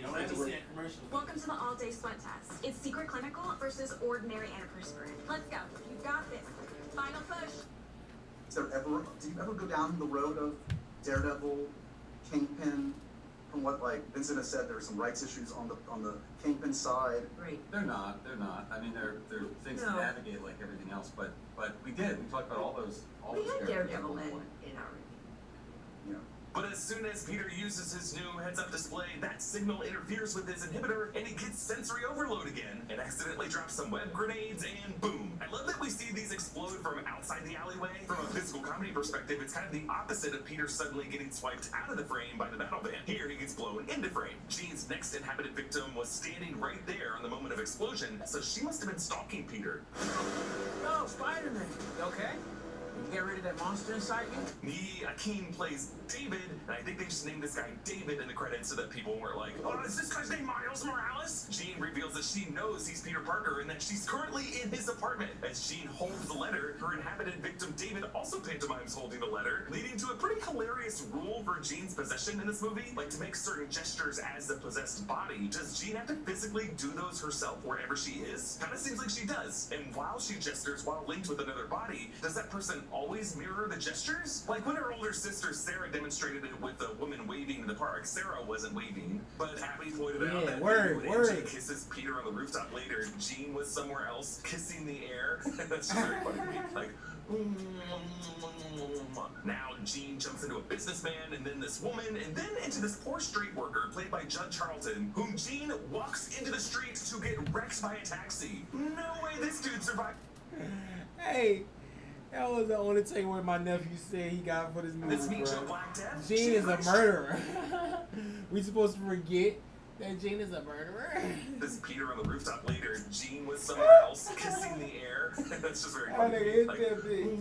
S1: Don't let me see that commercial.
S10: Welcome to the all-day sweat test. It's secret clinical versus ordinary antiperspirant. Let's go. You got this. Final push.
S11: Do you ever go down the road of Daredevil, Kingpin? From what like Vincent has said, there are some rights issues on the Kingpin side.
S6: Right.
S12: They're not. I mean, they're things to navigate like everything else. But we talked about all those.
S6: We had Daredevil in our review.
S11: Yeah.
S2: But as soon as Peter uses his new heads-up display, that signal interferes with his inhibitor, and he gets sensory overload again, and accidentally drops some web grenades, and boom. I love that we see these explode from outside the alleyway. From a physical comedy perspective, it's kind of the opposite of Peter suddenly getting swiped out of the frame by the battle van. Here, he gets blown into frame. Jean's next inhabited victim was standing right there on the moment of explosion, so she must have been stalking Peter.
S3: Oh, Spider-Man. You okay? You get rid of that monster inside you?
S2: Akeem plays David, and I think they just named this guy David in the credits so that people weren't like, oh, is this guy's name Miles Morales? Jean reveals that she knows he's Peter Parker and that she's currently in his apartment. As Jean holds the letter, her inhabited victim David also pantomimes holding the letter, leading to a pretty hilarious rule for Jean's possession in this movie. Like, to make certain gestures as the possessed body, does Jean have to physically do those herself wherever she is? Kinda seems like she does. And while she gestures while linked with another body, does that person always mirror the gestures? Like when her older sister Sarah demonstrated it with a woman waving in the park, Sarah wasn't waving, but Abby pointed out that when MJ kisses Peter on the rooftop later, Jean was somewhere else kissing the air. That's just very funny to me. Like, now Jean jumps into a businessman, and then this woman, and then into this poor street worker played by Judd Charlton, whom Jean walks into the street to get wrecked by a taxi. No way this dude survived.
S1: Hey, that was the only takeaway my nephew said he got for this movie, bro. Jean is a murderer. We supposed to forget that Jean is a murderer?
S2: This Peter on the rooftop later, Jean was somewhere else kissing the air. That's just very funny.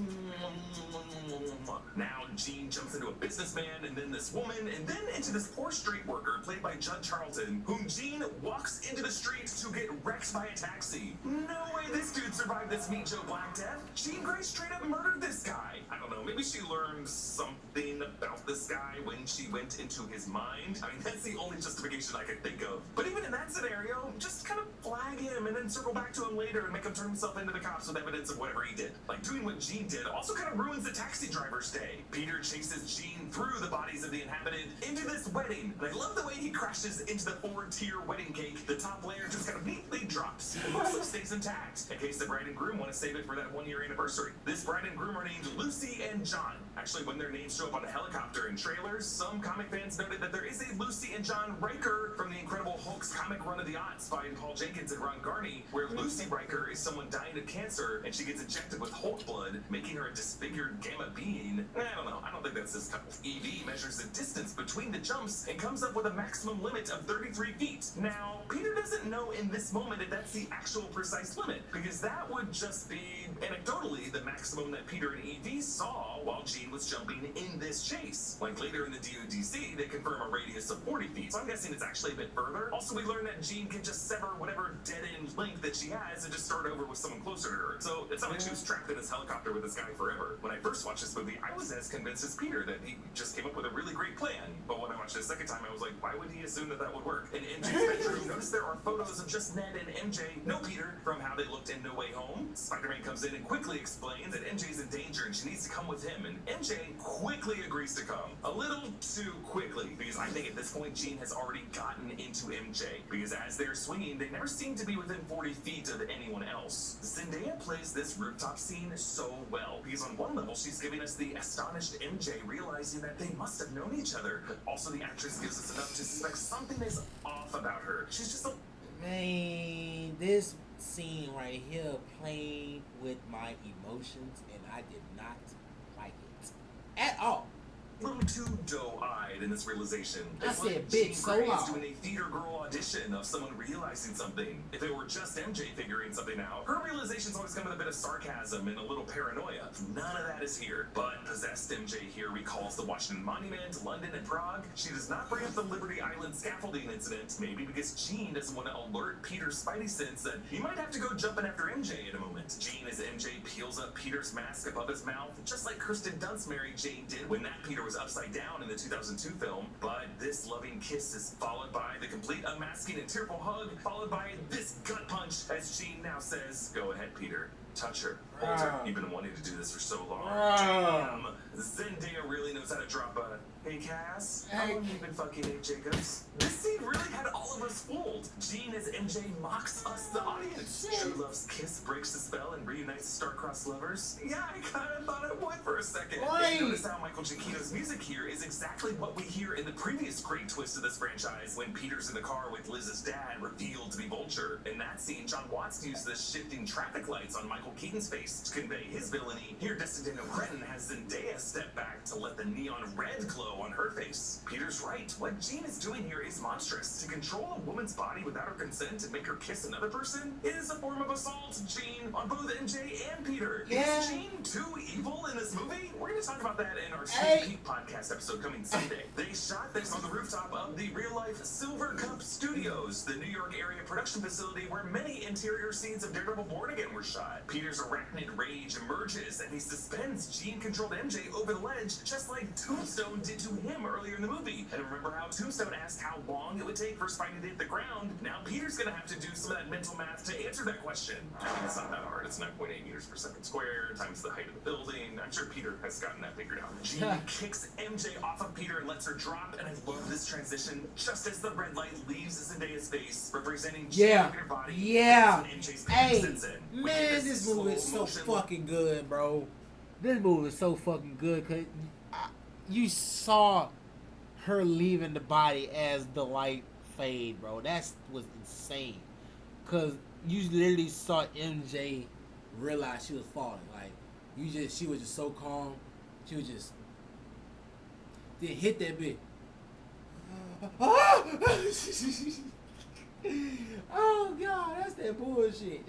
S2: Now Jean jumps into a businessman, and then this woman, and then into this poor street worker played by Judd Charlton, whom Jean walks into the street to get wrecked by a taxi. No way this dude survived this Meet Joe Black death. Jean Grey straight up murdered this guy. I don't know, maybe she learned something about this guy when she went into his mind. I mean, that's the only justification I could think of. But even in that scenario, just kind of flag him and then circle back to him later and make him turn himself into the cops with evidence of whatever he did. Like, doing what Jean did also kind of ruins the taxi driver's day. Peter chases Jean through the bodies of the inhabited into this wedding. And I love the way he crashes into the 4-tier wedding cake. The top layer just kind of neatly drops and mostly stays intact, in case the bride and groom want to save it for that 1-year anniversary. This bride and groom are named Lucy and John. Actually, when their names show up on a helicopter in trailers, some comic fans noted that there is a Lucy and John Riker from the Incredible Hulk's comic run of the aughts by Paul Jenkins and Ron Garney, where Lucy Riker is someone dying of cancer and she gets injected with Hulk blood, making her a disfigured gamma being. I don't know. I don't think that's this couple. Evie measures the distance between the jumps and comes up with a maximum limit of 33 feet. Now, Peter doesn't know in this moment if that's the actual precise limit, because that would just be, anecdotally, the maximum that Peter and Evie saw while Jean was jumping in this chase. Like later in the DODC, they confirm a radius of 40 feet, so I'm guessing it's actually a bit further. Also, we learn that Jean can just sever whatever dead-end link that she has and just start over with someone closer to her. So it's not like she was trapped in this helicopter with this guy forever. When I first watched this movie, I was as convinced as Peter that he just came up with a really great plan. But when I watched it a second time, I was like, why would he assume that that would work? In MJ's bedroom, notice there are photos of just Ned and MJ, no Peter, from how they looked in No Way Home. Spider-Man comes in and quickly explains that MJ's in danger and she needs to come with him, and MJ quickly agrees to come. A little too quickly, because I think at this point Jean has already gotten into MJ, because as they're swinging, they never seem to be within 40 feet of anyone else. Zendaya plays this rooftop scene so well, because on one level she's giving us the astonished MJ realizing that they must have known each other, but also the actress gives us enough to suspect something is off about her. She's just a...
S1: Man, this scene right here played with my emotions, and I did not like it at all.
S2: A little too doe-eyed in this realization.
S1: I
S2: It's
S1: said
S2: like
S1: bitch
S2: Jean
S1: so
S2: Grey is
S1: loud.
S2: doing a theater girl audition of someone realizing something. If it were just MJ figuring something out, her realizations always come with a bit of sarcasm and a little paranoia. None of that is here. But possessed MJ here recalls the Washington Monument, London, and Prague. She does not bring up the Liberty Island scaffolding incident, maybe because Jean doesn't want to alert Peter's spidey sense that he might have to go jumping after MJ in a moment. Jean, as MJ peels up Peter's mask above his mouth, just like Kirsten Dunst married Jane did when that Peter was upside down in the 2002 film. But this loving kiss is followed by the complete unmasking and tearful hug, followed by this gut punch as Jean now says, "Go ahead, Peter. Touch her. Hold her. You've been wanting to do this for so long." Damn. Zendaya really knows how to drop a Hey, Cass.
S1: Hey.
S2: How long have you been fucking Nate Jacobs? This scene really had all of us fooled. Gene as MJ mocks us, the audience. True Love's kiss breaks the spell and reunites star-crossed lovers. Yeah, I kind of thought it would for a second.
S1: Right.
S2: And notice how Michael Giacchino's music here is exactly what we hear in the previous great twist of this franchise when Peter's in the car with Liz's dad, revealed to be Vulture. In that scene, John Watts used the shifting traffic lights on Michael Keaton's face to convey his villainy. Here, Destin Daniel Cretton has Zendaya step back to let the neon red glow on her face. Peter's right. What Gene is doing here is monstrous. To control a woman's body without her consent and make her kiss another person is a form of assault, Gene, on both MJ and Peter.
S1: Yeah.
S2: Is Gene too evil in this movie? We're going to talk about that in our
S1: Hey.
S2: Sneak Peek podcast episode coming Sunday. They shot this on the rooftop of the real-life Silver Cup Studios, the New York area production facility where many interior scenes of Daredevil Born Again were shot. Peter's arachnid rage emerges and he suspends Gene-controlled MJ over the ledge, just like Tombstone did to him earlier in the movie. And remember how Tombstone asked how long it would take for Spidey to hit the ground? Now Peter's gonna have to do some of that mental math to answer that question. I mean, it's not that hard. It's 9.8 meters per second square times the height of the building. I'm sure Peter has gotten that figured out. Gene kicks MJ off of Peter and lets her drop, and I love this transition. Just as the red light leaves Zendaya's face, representing
S1: Yeah.
S2: her body,
S1: Yeah.
S2: that's when MJ's
S1: Hey,
S2: sets in. We
S1: man,
S2: get
S1: this movie is so
S2: slow-motion
S1: fucking good, bro. This movie is so fucking good because you saw her leaving the body as the light fade, bro. That was insane. Because you literally saw MJ realize she was falling. Like, she was just so calm. She was just, then hit that bit. Oh, God, that's that bullshit.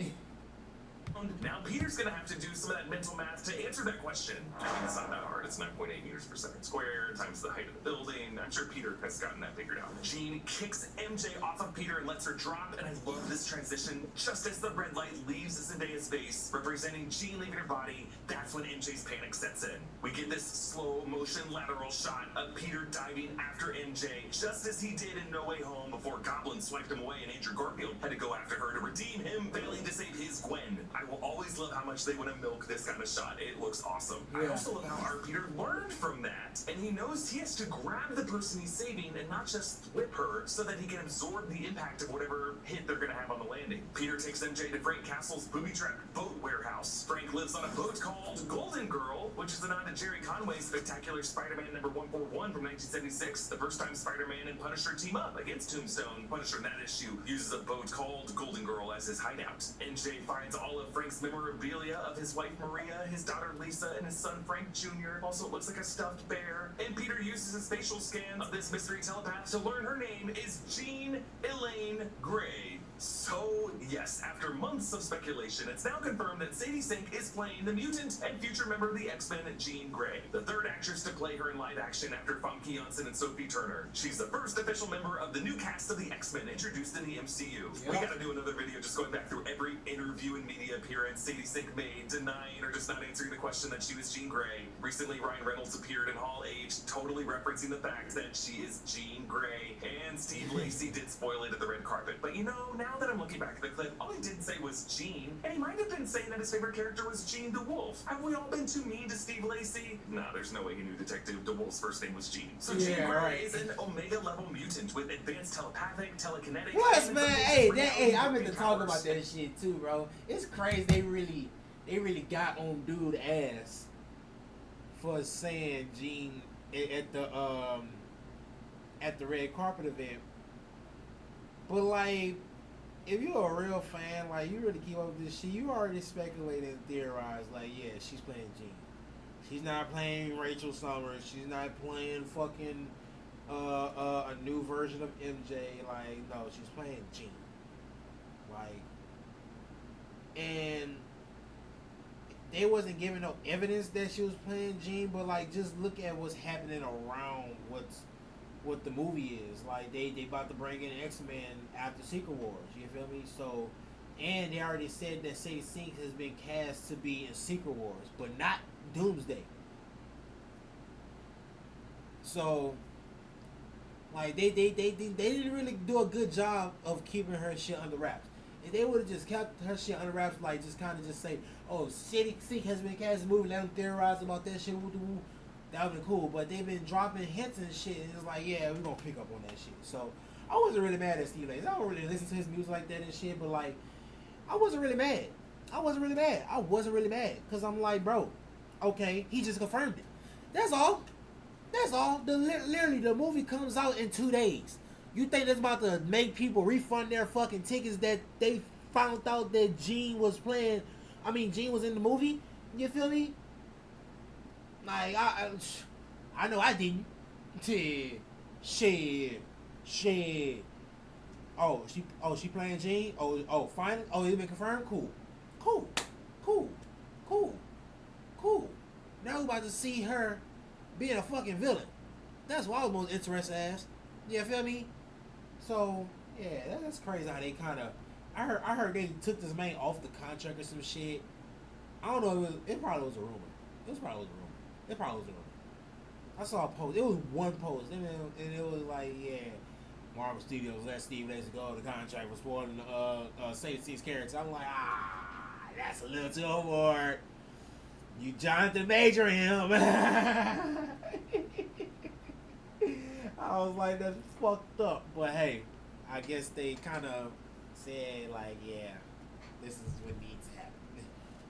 S2: Now Peter's gonna have to do some of that mental math to answer that question. I mean, it's not that hard. It's 9.8 meters per second square times the height of the building. I'm sure Peter has gotten that figured out. Gene kicks MJ off of Peter and lets her drop, and I love this transition. Just as the red light leaves Zendaya's face, representing Gene leaving her body, that's when MJ's panic sets in. We get this slow motion lateral shot of Peter diving after MJ, just as he did in No Way Home before Goblin swiped him away and Andrew Garfield had to go after her to redeem him, failing to save his Gwen. I will always love how much they want to milk this kind of shot. It looks awesome. I
S1: Yeah.
S2: also love how our Peter learned from that. And he knows he has to grab the person he's saving and not just whip her so that he can absorb the impact of whatever hit they're going to have on the landing. Peter takes MJ to Frank Castle's booby-trapped boat warehouse. Frank lives on a boat called Golden Girl, which is a nod to Jerry Conway's spectacular Spider-Man number 141 from 1976, the first time Spider-Man and Punisher team up against Tombstone. Punisher in that issue uses a boat called Golden Girl as his hideout. MJ finds all of Frank's memorabilia of his wife Maria, his daughter Lisa, and his son Frank Jr. Also, it looks like a stuffed bear. And Peter uses his facial scan of this mystery telepath to learn her name is Jean Elaine Grey. So, yes, after months of speculation, it's now confirmed that Sadie Sink is playing the mutant and future member of the X-Men, Jean Grey, the third actress to play her in live action after Famke Janssen and Sophie Turner. She's the first official member of the new cast of the X-Men introduced in the MCU. We gotta do another video just going back through every interview and media appearance Sadie Sink made, denying or just not answering the question that she was Jean Grey. Recently, Ryan Reynolds appeared in Hall H, totally referencing the fact that she is Jean Grey, and Steve Lacy did spoil it at the red carpet. But you know, now that I'm looking back at the clip, all he did say was Jean, and he might have been saying that his favorite character was Jean DeWolf. Have we all been too mean to Steve Lacy? Nah, there's no way he knew Detective DeWolf's first name was Jean. So Jean Grey is an Omega-level mutant with advanced telepathic, telekinetic...
S1: Plus, man, I meant to talk about that shit too, bro. It's crazy. They really got on dude ass for saying Gene at the red carpet event. But like, if you're a real fan, like you really keep up with this shit, you already speculated and theorized, like, yeah, she's playing Jean. She's not playing Rachel Summers. She's not playing fucking a new version of MJ. Like, no, she's playing Jean. Like, and they wasn't giving no evidence that she was playing Jean, but like, just look at what's happening around what the movie is. Like, they about to bring in X-Men after Secret Wars. You feel me? So, and they already said that Sadie Sink has been cast to be in Secret Wars, but not Doomsday. So, like, they didn't really do a good job of keeping her shit under wraps. If they would have just kept her shit under wraps, like, just kind of just say, oh, Sadie Sink has been cast in the movie, let them theorize about that shit, that would be cool. But they've been dropping hints and shit, and it's like, yeah, we're gonna pick up on that shit. So I wasn't really mad at Steve Lacy. I don't really listen to his music like that and shit, but like, I wasn't really mad. I wasn't really mad because I'm like, bro, okay, he just confirmed it. That's all. Literally, the movie comes out in 2 days. You think that's about to make people refund their fucking tickets that they found out that Gene was playing? I mean, Gene was in the movie. You feel me? Like I know I didn't. Shit. Oh, she playing Gene. Oh, finally. Oh, it's been confirmed. Cool. Now we about to see her being a fucking villain. That's what I was most interested as. You feel me? So yeah, that's crazy how they kind of. I heard they took this man off the contract or some shit. I don't know. It probably was a rumor. I saw a post. It was one post, and it was like, yeah, Marvel Studios let Steve Lacy go. The contract was for Save Six characters. I'm like, that's a little too overboard. You Jonathan Major him. I was like, that's fucked up. But hey, I guess they kind of said like, yeah, this is what needs to happen.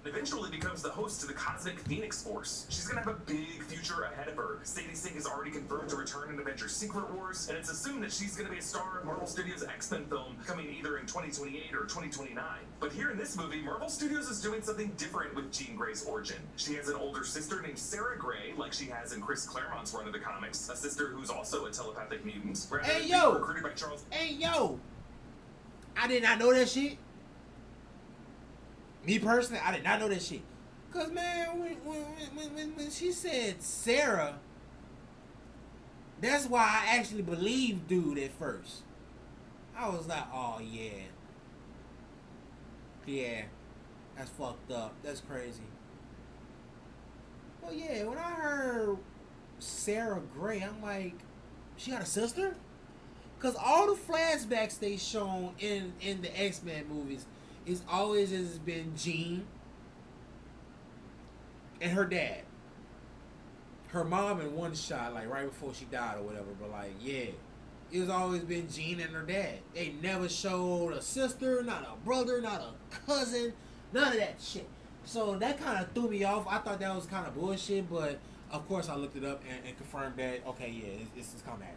S2: Eventually becomes the host to the Cosmic Phoenix Force. She's gonna have a big future ahead of her. Sadie Sink is already confirmed to return in Avengers Secret Wars, and it's assumed that she's gonna be a star of Marvel Studios' X-Men film coming either in 2028 or 2029. But here in this movie, Marvel Studios is doing something different with Jean Grey's origin. She has an older sister named Sarah Grey, like she has in Chris Claremont's run of the comics, a sister who's also a telepathic mutant. Recruited by Charles.
S1: Hey yo! I did not know that shit. Me personally, I did not know that shit. Cause man, when she said Sarah, that's why I actually believed dude at first. I was like, oh yeah, that's fucked up. That's crazy. But yeah, when I heard Sarah Grey, I'm like, she got a sister? Cause all the flashbacks they shown in the X-Men movies. It's always has been Jean and her dad. Her mom in one shot, like right before she died or whatever. But like, yeah, it was always been Jean and her dad. They never showed a sister, not a brother, not a cousin, none of that shit. So that kind of threw me off. I thought that was kind of bullshit, but of course I looked it up and confirmed that, okay, yeah, it's coming at her.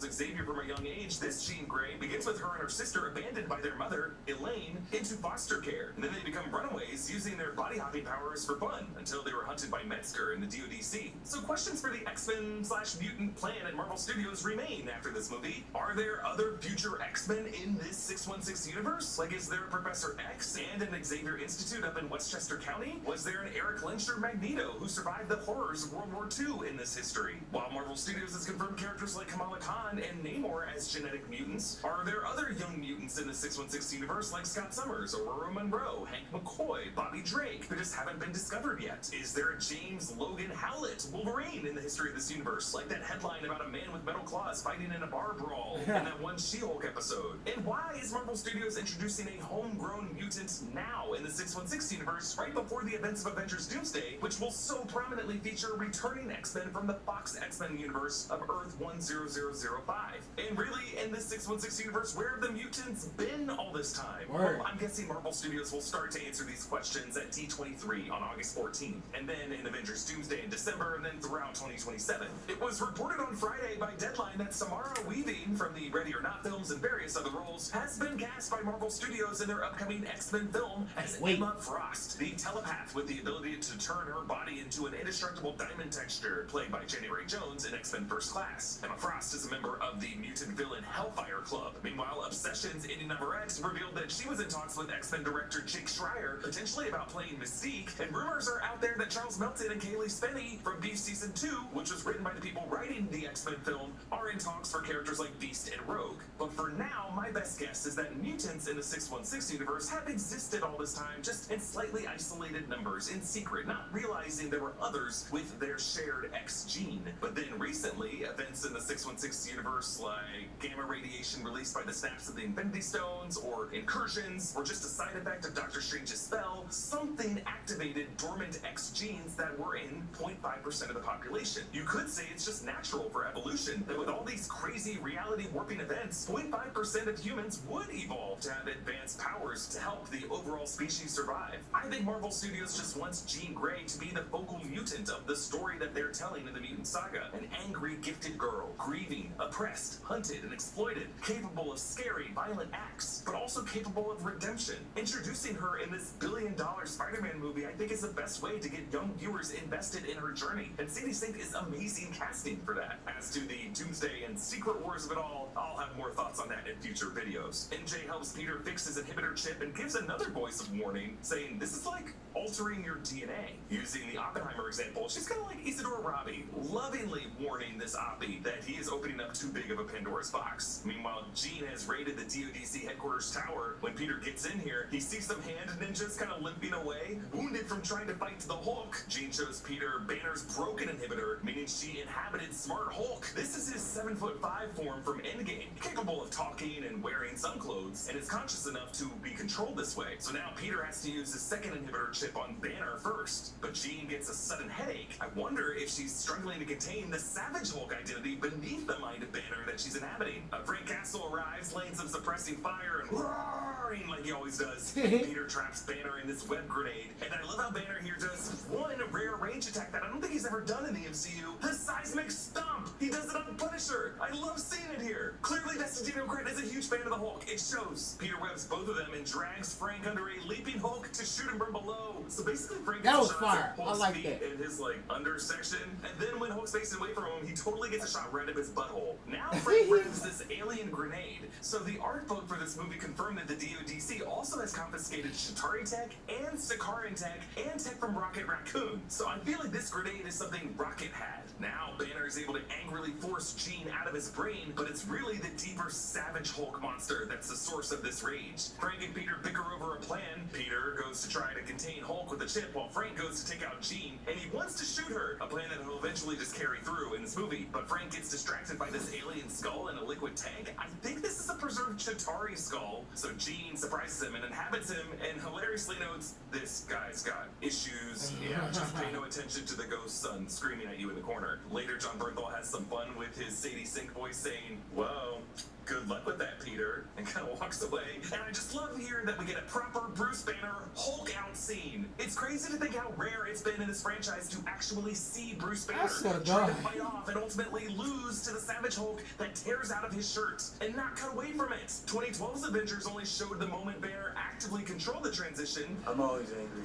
S2: Xavier from a young age, this Jean Grey begins with her and her sister abandoned by their mother, Elaine, into foster care. And then they become runaways using their body hopping powers for fun until they were hunted by Metzger in the DODC. So questions for the X-Men/mutant plan at Marvel Studios remain after this movie. Are there other future X-Men in this 616 universe? Like, is there a Professor X and an Xavier Institute up in Westchester County? Was there an Eric Lenscher Magneto who survived the horrors of World War II in this history? While Marvel Studios has confirmed characters like Kamala Khan and Namor as genetic mutants, are there other young mutants in the 616 universe like Scott Summers, Aurora Monroe, Hank McCoy, Bobby Drake, who just haven't been discovered yet? Is there a James Logan Howlett, Wolverine, in the history of this universe, like that headline about a man with metal claws fighting in a bar brawl in that one She-Hulk episode? And why is Marvel Studios introducing a homegrown mutant now in the 616 universe right before the events of Avengers Doomsday, which will so prominently feature returning X-Men from the Fox X-Men universe of Earth 10005? And really, in this 616 universe, where have the mutants been all this time? Well, I'm guessing Marvel Studios will start to answer these questions at D23 on August 14th, and then in Avengers Doomsday in December, and then throughout 2027. It was reported on Friday by Deadline that Samara Weaving from the Ready or Not films and various other roles has been cast by Marvel Studios in their upcoming X-Men film as Emma Frost, the telepath with the ability to turn her body into an indestructible diamond texture, played by January Jones in X-Men First Class. Emma Frost is a member of the mutant villain Hellfire Club. Meanwhile, Obsession's Indy Number X revealed that she was in talks with X-Men director Jake Schreier, potentially about playing Mystique, and rumors are out there that Charles Melton and Kaylee Spenny from Beast Season 2, which was written by the people writing the X-Men film, are in talks for characters like Beast and Rogue. But for now, my best guess is that mutants in the 616 universe have existed all this time, just in slightly isolated numbers, in secret, not realizing there were others with their shared X gene. But then recently, events in the 616 universe universe, like gamma radiation released by the snaps of the Infinity Stones, or incursions, or just a side effect of Doctor Strange's spell, something activated dormant X genes that were in 0.5% of the population. You could say it's just natural for evolution, that with all these crazy reality warping events, 0.5% of humans would evolve to have advanced powers to help the overall species survive. I think Marvel Studios just wants Jean Grey to be the focal mutant of the story that they're telling in the Mutant Saga. An angry, gifted girl, grieving, oppressed, hunted, and exploited, capable of scary, violent acts, but also capable of redemption. Introducing her in this billion-dollar Spider-Man movie, I think, is the best way to get young viewers invested in her journey, and Sadie Sink is amazing casting for that. As to the Doomsday and Secret Wars of it all, I'll have more thoughts on that in future videos. MJ helps Peter fix his inhibitor chip and gives another voice of warning, saying this is like altering your DNA. Using the Oppenheimer example, she's kind of like Isadora Rabi, lovingly warning this Oppie that he is opening up too big of a Pandora's box. Meanwhile, Jean has raided the DODC headquarters tower. When Peter gets in here, he sees some hand ninjas kind of limping away, wounded from trying to fight the Hulk. Jean shows Peter Banner's broken inhibitor, meaning she inhabited Smart Hulk. This is his 7'5" form from Endgame, capable of talking and wearing some clothes, and is conscious enough to be controlled this way. So now Peter has to use his second inhibitor chip on Banner first. But Jean gets a sudden headache. I wonder if she's struggling to contain the Savage Hulk identity beneath the mind of Banner that she's inhabiting. Frank Castle arrives, laying some suppressing fire and roaring like he always does. Peter traps Banner in this web grenade, and I love how Banner here does one rare range attack that I don't think he's ever done in the MCU. The seismic stomp! He does it on Punisher! I love seeing it here! Clearly, Destino Cretton is a huge fan of the Hulk. It shows. Peter webs both of them and drags Frank under a leaping Hulk to shoot him from below. So basically, Frank
S1: that was
S2: gets
S1: fire.
S2: Hulk's
S1: I like
S2: feet
S1: that.
S2: in his under section, and then when Hulk's facing away from him, he totally gets a shot right up his butthole. Now Frank revs this alien grenade. So the art book for this movie confirmed that the DODC also has confiscated Chitauri tech and Sakaran tech and tech from Rocket Raccoon. So I feel like this grenade is something Rocket had. Now Banner is able to angrily force Jean out of his brain, but it's really the deeper Savage Hulk monster that's the source of this rage. Frank and Peter bicker over a plan. Peter goes to try to contain Hulk with a chip, while Frank goes to take out Jean, and he wants to shoot her, a plan that he'll eventually just carry through in this movie. But Frank gets distracted by this alien skull in a liquid tank. I think this is a preserved Chitauri skull, so Jean surprises him and inhabits him, and hilariously notes, this guy's got issues. Yeah, just pay no attention to the ghost son screaming at you in the corner. Later, John Bernthal has some fun with his Sadie Sink voice saying, whoa, good luck with that, Peter, and kind of walks away. And I just love hearing that we get a proper Bruce Banner Hulk out scene. It's crazy to think how rare it's been in this franchise to actually see Bruce Banner try to fight off and ultimately lose to the Savage Hulk that tears out of his shirt and not cut away from it. 2012's Avengers only showed the moment Banner actively controlled the transition.
S3: I'm always angry.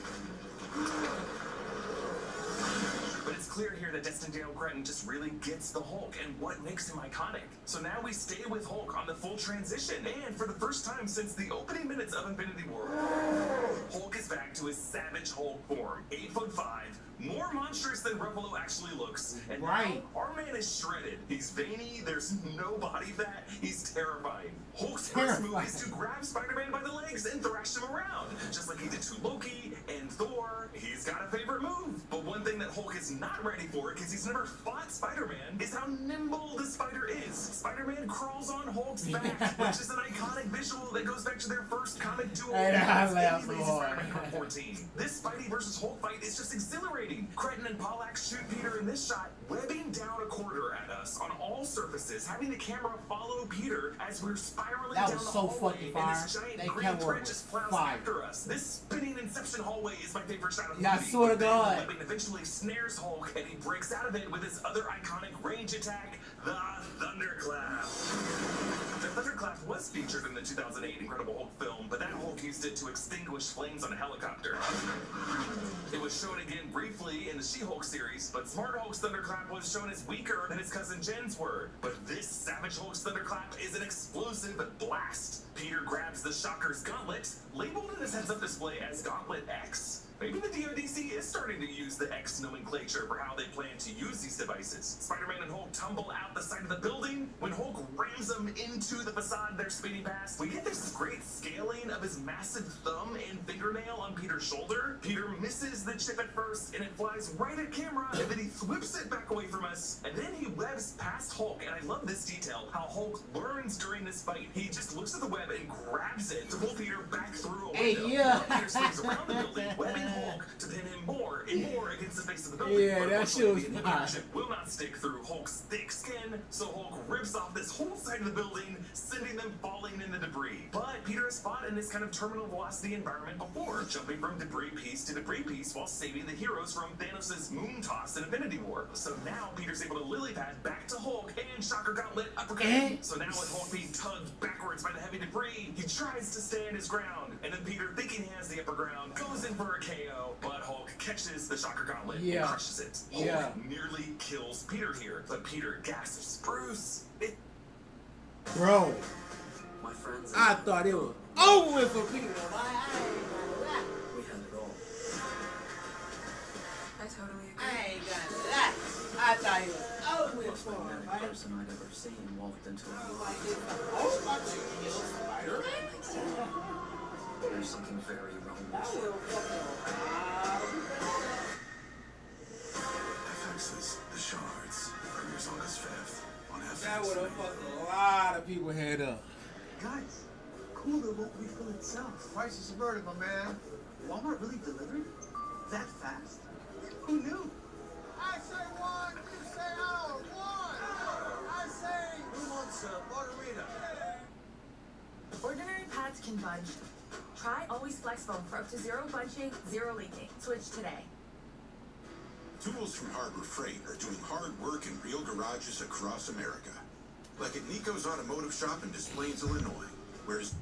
S2: But it's clear here that Destin Daniel Cretton just really gets the Hulk and what makes him iconic. So now we stay with Hulk on the full transition, and for the first time since the opening minutes of Infinity War, Hulk is back to his Savage Hulk form. 8'5", more monstrous than Ruffalo actually looks, and now our man is shredded. He's veiny, there's no body fat, he's terrifying. Hulk's first move is to grab Spider-Man by the legs and thrash him around, just like he did to Loki and Thor. He's got a favorite move, but one thing that Hulk is not ready for, because he's never fought Spider-Man, is how nimble the spider is. Spider-Man crawls on Hulk's back, which is an iconic visual that goes back to their first comic duel. Spider-Man 14. This Spidey versus Hulk fight is just exhilarating. Cretton and Pollack shoot Peter in this shot, webbing down a corridor at us on all surfaces, having the camera follow Peter as we're spiraling down the hallway, and this giant green thread just plows after us. This spinning Inception hallway is my favorite shot of the movie.
S1: I swear to God.
S2: Webbing eventually snares Hulk, and he breaks out of it with his other iconic range attack, the Thunderclap. The Thunderclap was featured in the 2008 Incredible Hulk film, but that Hulk used it to extinguish flames on a helicopter. It was shown again briefly in the She-Hulk series, but Smart Hulk's Thunderclap was shown as weaker than his cousin Jen's were. But this Savage Hulk's Thunderclap is an explosive blast. Peter grabs the Shocker's gauntlet, labeled in his heads-up display as Gauntlet X. Maybe the DoDC is starting to use the X nomenclature for how they plan to use these devices. Spider-Man and Hulk tumble out the side of the building. When Hulk rams them into the facade they're speeding past, we get this great scaling of his massive thumb and fingernail on Peter's shoulder. Peter misses the chip at first, and it flies right at camera, and then he whips it back away from us, and then he webs past Hulk, and I love this detail, how Hulk learns during this fight. He just looks at the web and grabs it to pull Peter back through a window.
S1: yeah.
S2: Now Peter swings around the building, webbing Hulk to pin him more and more against the face of the building.
S1: Yeah,
S2: but
S1: that shit was
S2: unfortunately, the
S1: fine.
S2: chip will not stick through Hulk's thick skin, so Hulk rips off this whole side of the building, sending them falling in the debris. But Peter has fought in this kind of terminal velocity environment before, jumping from debris piece to debris piece while saving the heroes from Thanos' moon toss in Infinity War. So now Peter's able to lily pad back to Hulk and Shocker Gauntlet uppercut. So now with Hulk being tugged backwards by the heavy debris, he tries to stand his ground, and then Peter, thinking he has the upper ground, goes in for a KO, but Hulk catches the Shocker Gauntlet and crushes it. Hulk nearly kills Peter here, but Peter gasps, "Bruce, it..."
S1: Bro,
S3: My friends.
S1: I thought it was over with for Peter.
S3: We had it all.
S10: I totally agree.
S1: I ain't gonna lie. I thought it was over with
S3: Most
S1: for him,
S3: magnetic
S1: right?
S3: person I'd ever seen walked into a room.
S1: I was about to kill Spider-Man.
S3: There's something very wrong
S1: That
S3: with
S1: would
S4: FX's The Shards premieres August 5th on FX.
S1: that would have fucked a lot of people head up.
S3: Guys, cooler won't refill itself.
S7: Price is averted, my man.
S3: Walmart really delivered? That fast? Who knew?
S7: I say one, you say out. One. I say. Who wants a margarita?
S10: Ordinary pads can budge. Try Always Flex Foam for up to 0 bunching, 0 leaking. Switch today.
S4: Tools from Harbor Freight are doing hard work in real garages across America. Like at Nico's Automotive Shop in Des Plaines, Illinois, where's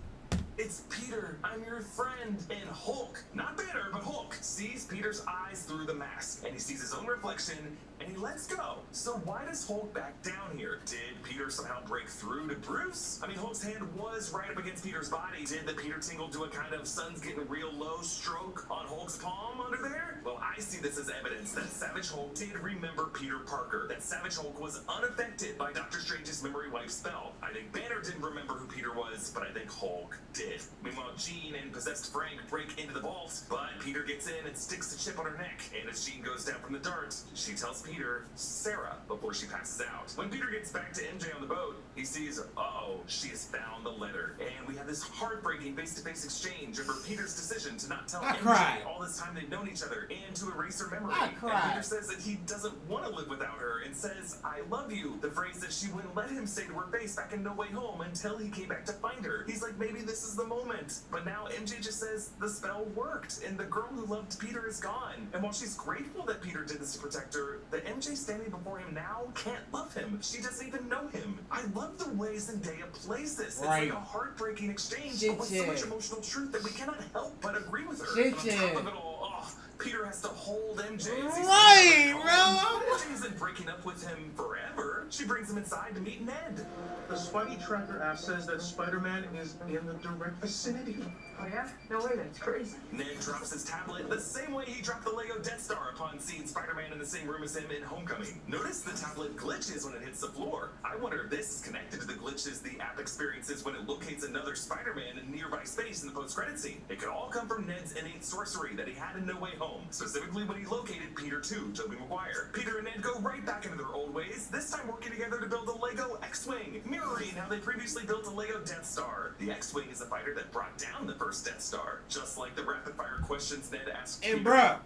S2: It's Peter, I'm your friend, and Hulk, not Banner, but Hulk, sees Peter's eyes through the mask, and he sees his own reflection, and he lets go. So why does Hulk back down here? Did Peter somehow break through to Bruce? I mean, Hulk's hand was right up against Peter's body. Did the Peter tingle do a kind of sun's getting real low stroke on Hulk's palm under there? Well, I see this as evidence that Savage Hulk did remember Peter Parker, that Savage Hulk was unaffected by Doctor Strange's memory wipe spell. I think Banner didn't remember who Peter was, but I think Hulk did. Meanwhile, Jean and possessed Frank break into the vault, but Peter gets in and sticks the chip on her neck. And as Jean goes down from the dart, she tells Peter, Sarah, before she passes out. When Peter gets back to MJ on the boat, he sees, uh-oh, she has found the letter. And we have this heartbreaking face-to-face exchange over Peter's decision to not tell
S1: I
S2: MJ
S1: cried.
S2: all this time they've known each other and to erase her memory.
S1: I
S2: And
S1: cried.
S2: Peter says that he doesn't want to live without her and says, I love you. The phrase that she wouldn't let him say to her face back in No Way Home until he came back to find her. He's like, maybe this is the moment. But now MJ just says the spell worked and the girl who loved Peter is gone. And while she's grateful that Peter did this to protect her, the MJ standing before him now can't love him. She doesn't even know him. I love the way Zendaya plays this. It's
S1: Right.
S2: like a heartbreaking exchange,
S1: Shit,
S2: but with so much
S1: yeah.
S2: emotional truth that we cannot help but agree with her.
S1: Shit,
S2: And on
S1: yeah.
S2: top of it all, Peter has to hold MJ. as he's
S1: Right,
S2: home.
S1: bro.
S2: MJ isn't breaking up with him forever. She brings him inside to meet Ned.
S7: The Spidey Tracker app says that Spider-Man is in the direct vicinity.
S10: Oh yeah? No way, that's crazy.
S2: Ned drops his tablet the same way he dropped the Lego Death Star upon seeing Spider-Man in the same room as him in Homecoming. Notice the tablet glitches when it hits the floor. I wonder if this is connected to the glitches the app experiences when it locates another Spider-Man in nearby space in the post-credit scene. It could all come from Ned's innate sorcery that he had in No Way Home, specifically when he located Peter 2, Tobey Maguire. Peter and Ned go right back into their old ways, this time working together to build a Lego X-Wing, mirroring how they previously built a Lego Death Star. The X-Wing is the fighter that brought down the first Death Star, just like the rapid-fire questions Ned asked
S1: And
S2: Peter.
S1: bruh,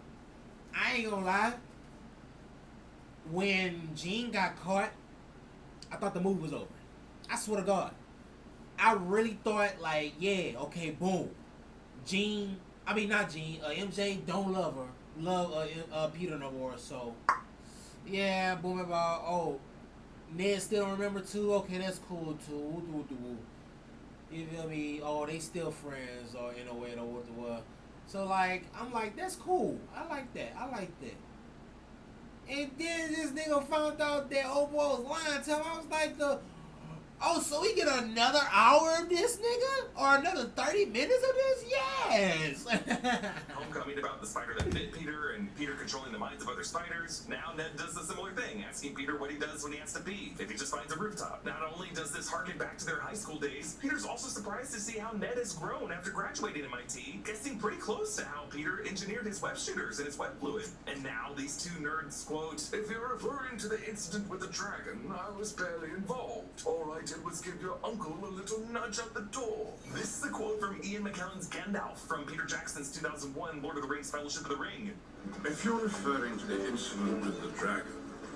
S1: I ain't gonna lie. When Jean got caught, I thought the movie was over. I swear to God. I really thought, like, yeah, okay, boom. Jean, I mean, not Jean, MJ don't love her. Love Peter no more, so. Yeah, boom, about, oh, Ned still don't remember too? Okay, that's cool too. You feel me? Oh, they still friends, or in a way, or what. So, like, I'm like, that's cool. I like that. And then this nigga found out that old boy was lying to him. I was like, oh, so we get another hour of this nigga? Or another 30 minutes of this? Yes!
S2: Homecoming. homecoming about the spider that bit Peter and Peter controlling the minds of other spiders. Now Ned does a similar thing, asking Peter what he does when he has to pee, if he just finds a rooftop. Not only does this harken back to their high school days, Peter's also surprised to see how Ned has grown after graduating MIT, guessing pretty close to how Peter engineered his web shooters and his web fluid. And now these two nerds quote, "If you're referring to the incident with the dragon, I was barely involved. All I did was give your uncle a little nudge at the door." This is a quote from Ian McKellen's Gandalf from Peter Jackson's 2001 Lord of the Rings Fellowship of the Ring.
S13: If you're referring to the incident with the dragon,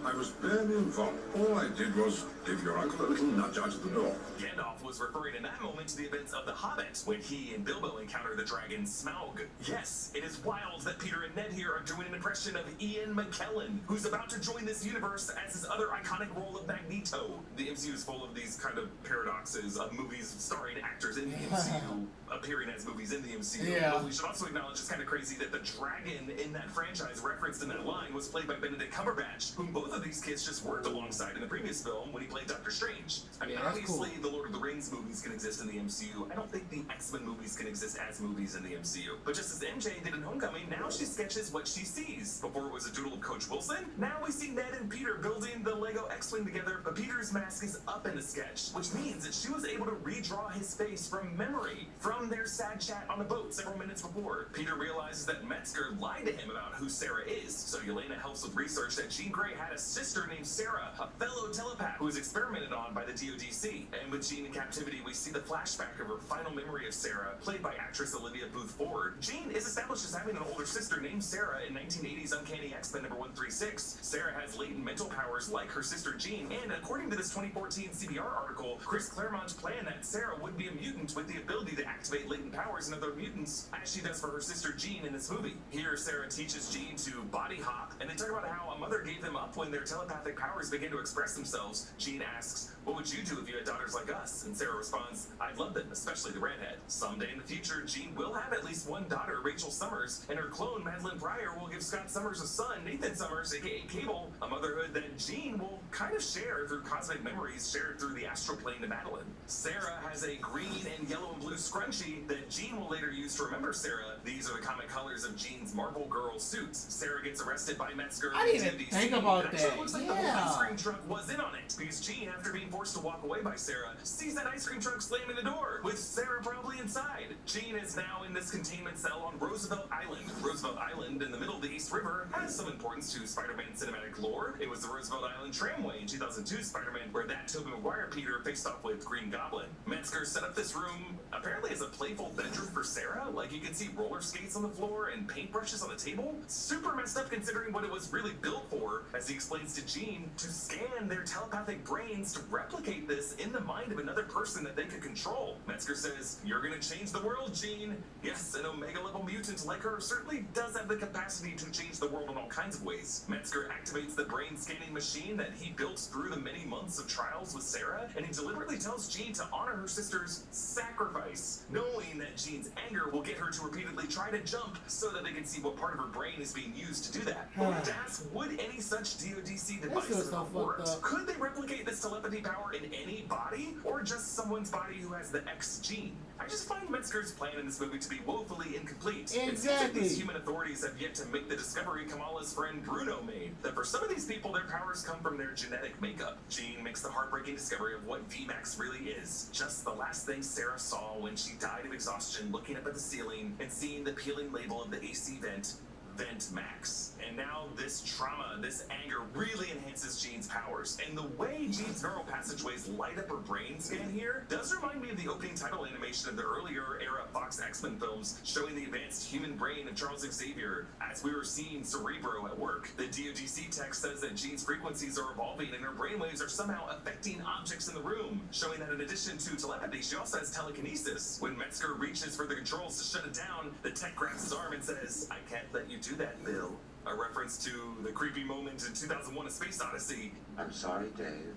S13: I was barely involved. All I did was give your uncle a little nudge out of the door.
S2: Gandalf was referring in that moment to the events of The Hobbit, when he and Bilbo encounter the dragon Smaug. Yes, it is wild that Peter and Ned here are doing an impression of Ian McKellen, who's about to join this universe as his other iconic role of Magneto. The MCU is full of these kind of paradoxes of movies starring actors in the MCU appearing as movies in the MCU.
S1: Yeah.
S2: But we should also acknowledge it's kind of crazy that the dragon in that franchise referenced in that line was played by Benedict Cumberbatch, whom both of these kids just worked alongside in the previous film when he played Doctor Strange. I mean,
S1: Yeah, that's
S2: obviously
S1: cool.
S2: the Lord of the Rings movies can exist in the MCU. I don't think the X-Men movies can exist as movies in the MCU. But just as MJ did in Homecoming, now she sketches what she sees. Before it was a doodle of Coach Wilson, now we see Ned and Peter building the Lego X-Wing together, but Peter's mask is up in the sketch, which means that she was able to redraw his face from memory, from their sad chat on the boat several minutes before. Peter realizes that Metzger lied to him about who Sarah is, so Yelena helps with research that Jean Grey had a sister named Sarah, a fellow telepath who was experimented on by the DODC. And with Jean in captivity, we see the flashback of her final memory of Sarah, played by actress Olivia Booth Ford. Jean is established as having an older sister named Sarah in 1980's Uncanny X-Men number 136. Sarah has latent mental powers like her sister Jean, and according to this 2014 CBR article, Chris Claremont planned that Sarah would be a mutant with the ability to activate latent powers in other mutants, as she does for her sister Jean in this movie. Here, Sarah teaches Jean to body hop, and they talk about how a mother gave them up when their telepathic powers began to express themselves. Jean asks, "What would you do if you had daughters like us?" And Sarah responds, "I'd love them, especially the redhead." Someday in the future, Jean will have at least one daughter, Rachel Summers, and her clone, Madeline Pryor, will give Scott Summers a son, Nathan Summers, aka Cable, a motherhood that Jean will kind of share through cosmic memories shared through the astral plane to Madeline. Sarah has a green and yellow and blue scrunchie that Jean will later use to remember Sarah. These are the comic colors of Jean's Marvel Girl suits. Sarah gets arrested by Metzger.
S1: I didn't even think about
S2: It actually
S1: that.
S2: looks like the
S1: Yeah.
S2: whole ice cream truck was in on it, because Jean, after being forced to walk away by Sarah, sees that ice cream truck slamming the door, with Sarah probably inside. Jean is now in this containment cell on Roosevelt Island. Roosevelt Island, in the middle of the East River, has some importance to Spider-Man cinematic lore. It was the Roosevelt Island Tramway in 2002 Spider-Man where that Tobey Maguire Peter faced off with Green Goblin. Metzger set up this room apparently as a playful bedroom for Sarah. Like, you can see roller skates on the floor and paintbrushes on the table. Super messed up considering what it was really built for, as he explains to Jean, to scan their telepathic brains to replicate this in the mind of another person that they could control. Metzger says, "You're gonna change the world, Jean." Yes, an Omega-level mutant like her certainly does have the capacity to change the world in all kinds of ways. Metzger activates the brain-scanning machine that he built through the many months of trials with Sarah, and he deliberately tells Jean to honor her sister's sacrifice, knowing that Jean's anger will get her to repeatedly try to jump so that they can see what part of her brain is being used to do that. But we have to ask, would any such DODC device
S1: feels
S2: have
S1: so fucked
S2: worked?
S1: up.
S2: Could they replicate this telepathy power in any body, or just someone's body who has the X gene? I just find Metzger's plan in this movie to be woefully incomplete. It seems like
S1: Exactly.
S2: these human authorities have yet to make the discovery Kamala's friend Bruno made, that for some of these people, their powers come from their genetic makeup. Jean makes the heartbreaking discovery of what VMAX really is. Just the last thing Sarah saw when she died of exhaustion, looking up at the ceiling and seeing the peeling label of the AC vent, Vent Max. And now this trauma, this anger really enhances Jean's powers. And the way Jean's neural passageways light up her brain scan here does remind me of the opening title animation of the earlier era Fox X-Men films, showing the advanced human brain of Charles Xavier as we were seeing Cerebro at work. The DODC text says that Jean's frequencies are evolving and her brainwaves are somehow affecting objects in the room, showing that in addition to telepathy, she also has telekinesis. When Metzger reaches for the controls to shut it down, the tech grabs his arm and says, "I can't let you do that, Bill." A reference to the creepy moment in 2001: A Space Odyssey.
S14: "I'm sorry, Dave.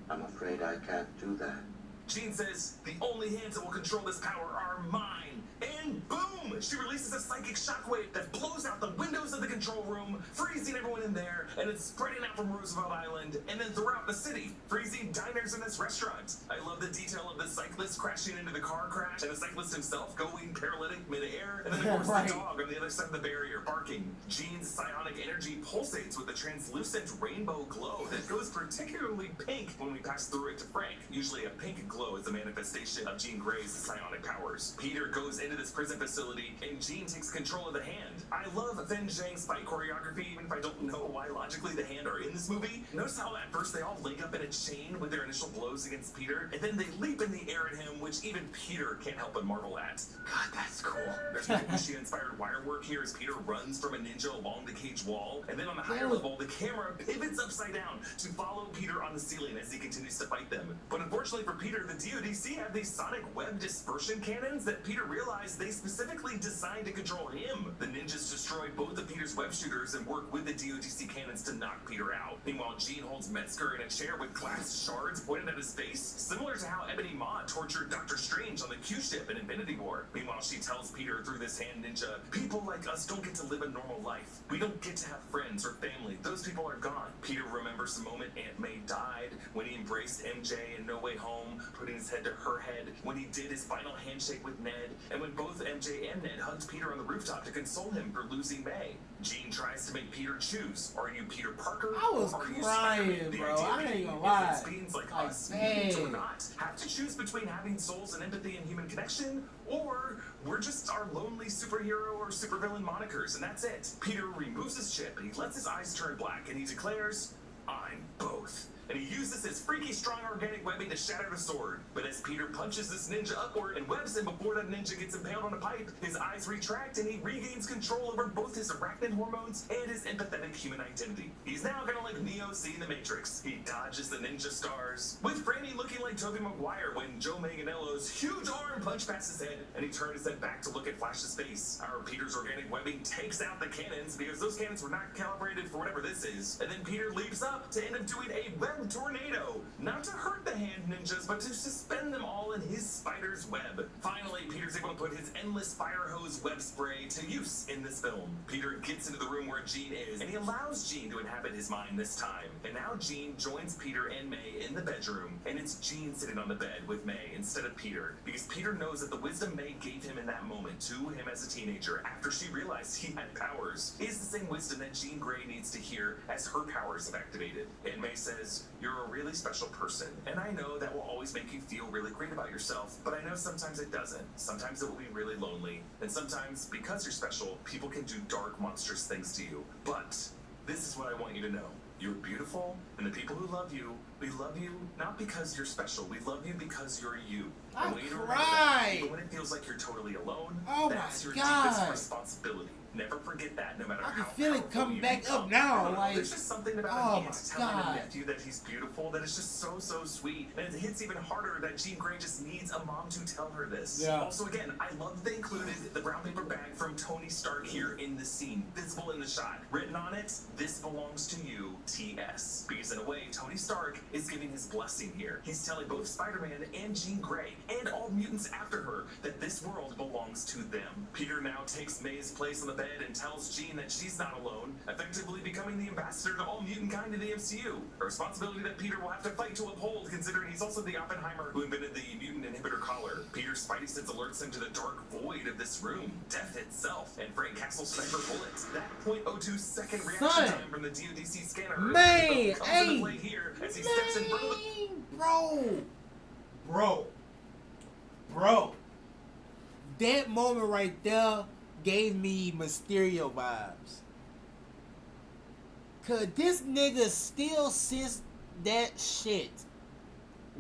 S14: I'm afraid I can't do that."
S2: Jean says, "The only hands that will control this power are mine." And boom! She releases a psychic shockwave that blows out the windows of the control room, freezing everyone in there, and it's spreading out from Roosevelt Island and then throughout the city, freezing diners in this restaurant. I love the detail of the cyclist crashing into the car crash and the cyclist himself going paralytic midair, and then of course
S1: Right.
S2: the dog on the other side of the barrier barking. Jean's psionic energy pulsates with a translucent rainbow glow that goes particularly pink when we pass through it to Frank. Usually a pink glow is a manifestation of Jean Grey's psionic powers. Peter goes into this prison facility and Jean takes control of the hand. I love Fen Zhang's fight choreography, even if I don't know why logically the hand are in this movie. Notice how at first they all link up in a chain with their initial blows against Peter, and then they leap in the air at him, which even Peter can't help but marvel at. God, that's cool. There's Wuxia-inspired wire work here as Peter runs from a ninja along the cage wall, and then on the higher level, the camera pivots upside down to follow Peter on the ceiling as he continues to fight them. But unfortunately for Peter, the DODC have these sonic web dispersion cannons that Peter realized they specifically designed to control him. The ninjas destroy both of Peter's web shooters and work with the DODC cannons to knock Peter out. Meanwhile, Jean holds Metzger in a chair with glass shards pointed at his face, similar to how Ebony Maw tortured Dr. Strange on the Q-ship in Infinity War. Meanwhile, she tells Peter through this hand ninja, people like us don't get to live a normal life. We don't get to have friends or family. Those people are gone. Peter remembers the moment Aunt May died, when he embraced MJ in No Way Home, putting his head to her head, when he did his final handshake with Ned, and when both MJ and Ned hugged Peter on the rooftop to console him for losing May. Jean tries to make Peter choose. Are you Peter Parker?
S1: I was
S2: or are you
S1: crying,
S2: Spider-Man? The
S1: bro.
S2: idea
S1: I ain't
S2: being,
S1: gonna lie.
S2: if it's beings like us,
S1: dang.
S2: do not have to choose between having souls and empathy and human connection, or we're just our lonely superhero or supervillain monikers, and that's it. Peter removes his chip, and he lets his eyes turn black, and he declares, I'm both. And he uses his freaky strong organic webbing to shatter the sword. But as Peter punches this ninja upward and webs him before that ninja gets impaled on a pipe, his eyes retract and he regains control over both his arachnid hormones and his empathetic human identity. He's now gonna like Neo seeing the Matrix. He dodges the ninja stars, with Franny looking like Tobey Maguire when Joe Manganiello's huge arm punched past his head, and he turned his head back to look at Flash's face. Our Peter's organic webbing takes out the cannons because those cannons were not calibrated for whatever this is, and then Peter leaps up to end up doing a web tornado, not to hurt the hand ninjas, but to suspend them all in his spider's web. Finally, Peter's able to put his endless fire hose web spray to use in this film. Peter gets into the room where Jean is, and he allows Jean to inhabit his mind this time. And now Jean joins Peter and May in the bedroom, and it's Jean sitting on the bed with May instead of Peter, because Peter knows that the wisdom May gave him in that moment to him as a teenager after she realized he had powers is the same wisdom that Jean Grey needs to hear as her powers have activated. And May says, you're a really special person, and I know that will always make you feel really great about yourself, but I know sometimes it doesn't. Sometimes it will be really lonely, and sometimes, because you're special, people can do dark, monstrous things to you. But this is what I want you to know. You're beautiful, and the people who love you, we love you not because you're special. We love you because you're you.
S1: I
S2: And want you to remember that
S1: cried.
S2: even when it feels like you're totally alone,
S1: Oh
S2: that's
S1: my
S2: your
S1: God.
S2: deepest responsibility. Never forget that, no matter
S1: I can
S2: how
S1: feel it
S2: powerful
S1: come
S2: you
S1: back
S2: become.
S1: up now,
S2: I don't know,
S1: like,
S2: there's just something about
S1: oh
S2: an
S1: my
S2: aunt telling
S1: God.
S2: a nephew that he's beautiful that is just so sweet, and it hits even harder that Jean Grey just needs a mom to tell her this.
S1: Yeah.
S2: Also, again, I love that they included the brown paper bag from Tony Stark here in the scene, visible in the shot. Written on it, this belongs to you, T.S. Because in a way, Tony Stark is giving his blessing here. He's telling both Spider-Man and Jean Grey, and all mutants after her, that this world belongs to them. Peter now takes May's place on the bed and tells Jean that she's not alone, effectively becoming the ambassador to all mutant kind in the MCU. A responsibility that Peter will have to fight to uphold, considering he's also the Oppenheimer who invented the mutant inhibitor collar. Peter's spidey sense alerts him to the dark void of this room, death itself, and Frank Castle's sniper bullets. That 0.02 second reaction
S1: Son.
S2: time from the DODC scanner
S1: Man,
S2: comes
S1: hey,
S2: into play here as he steps in front of the
S1: bro. That moment right there gave me Mysterio vibes. Cause this nigga still sense that shit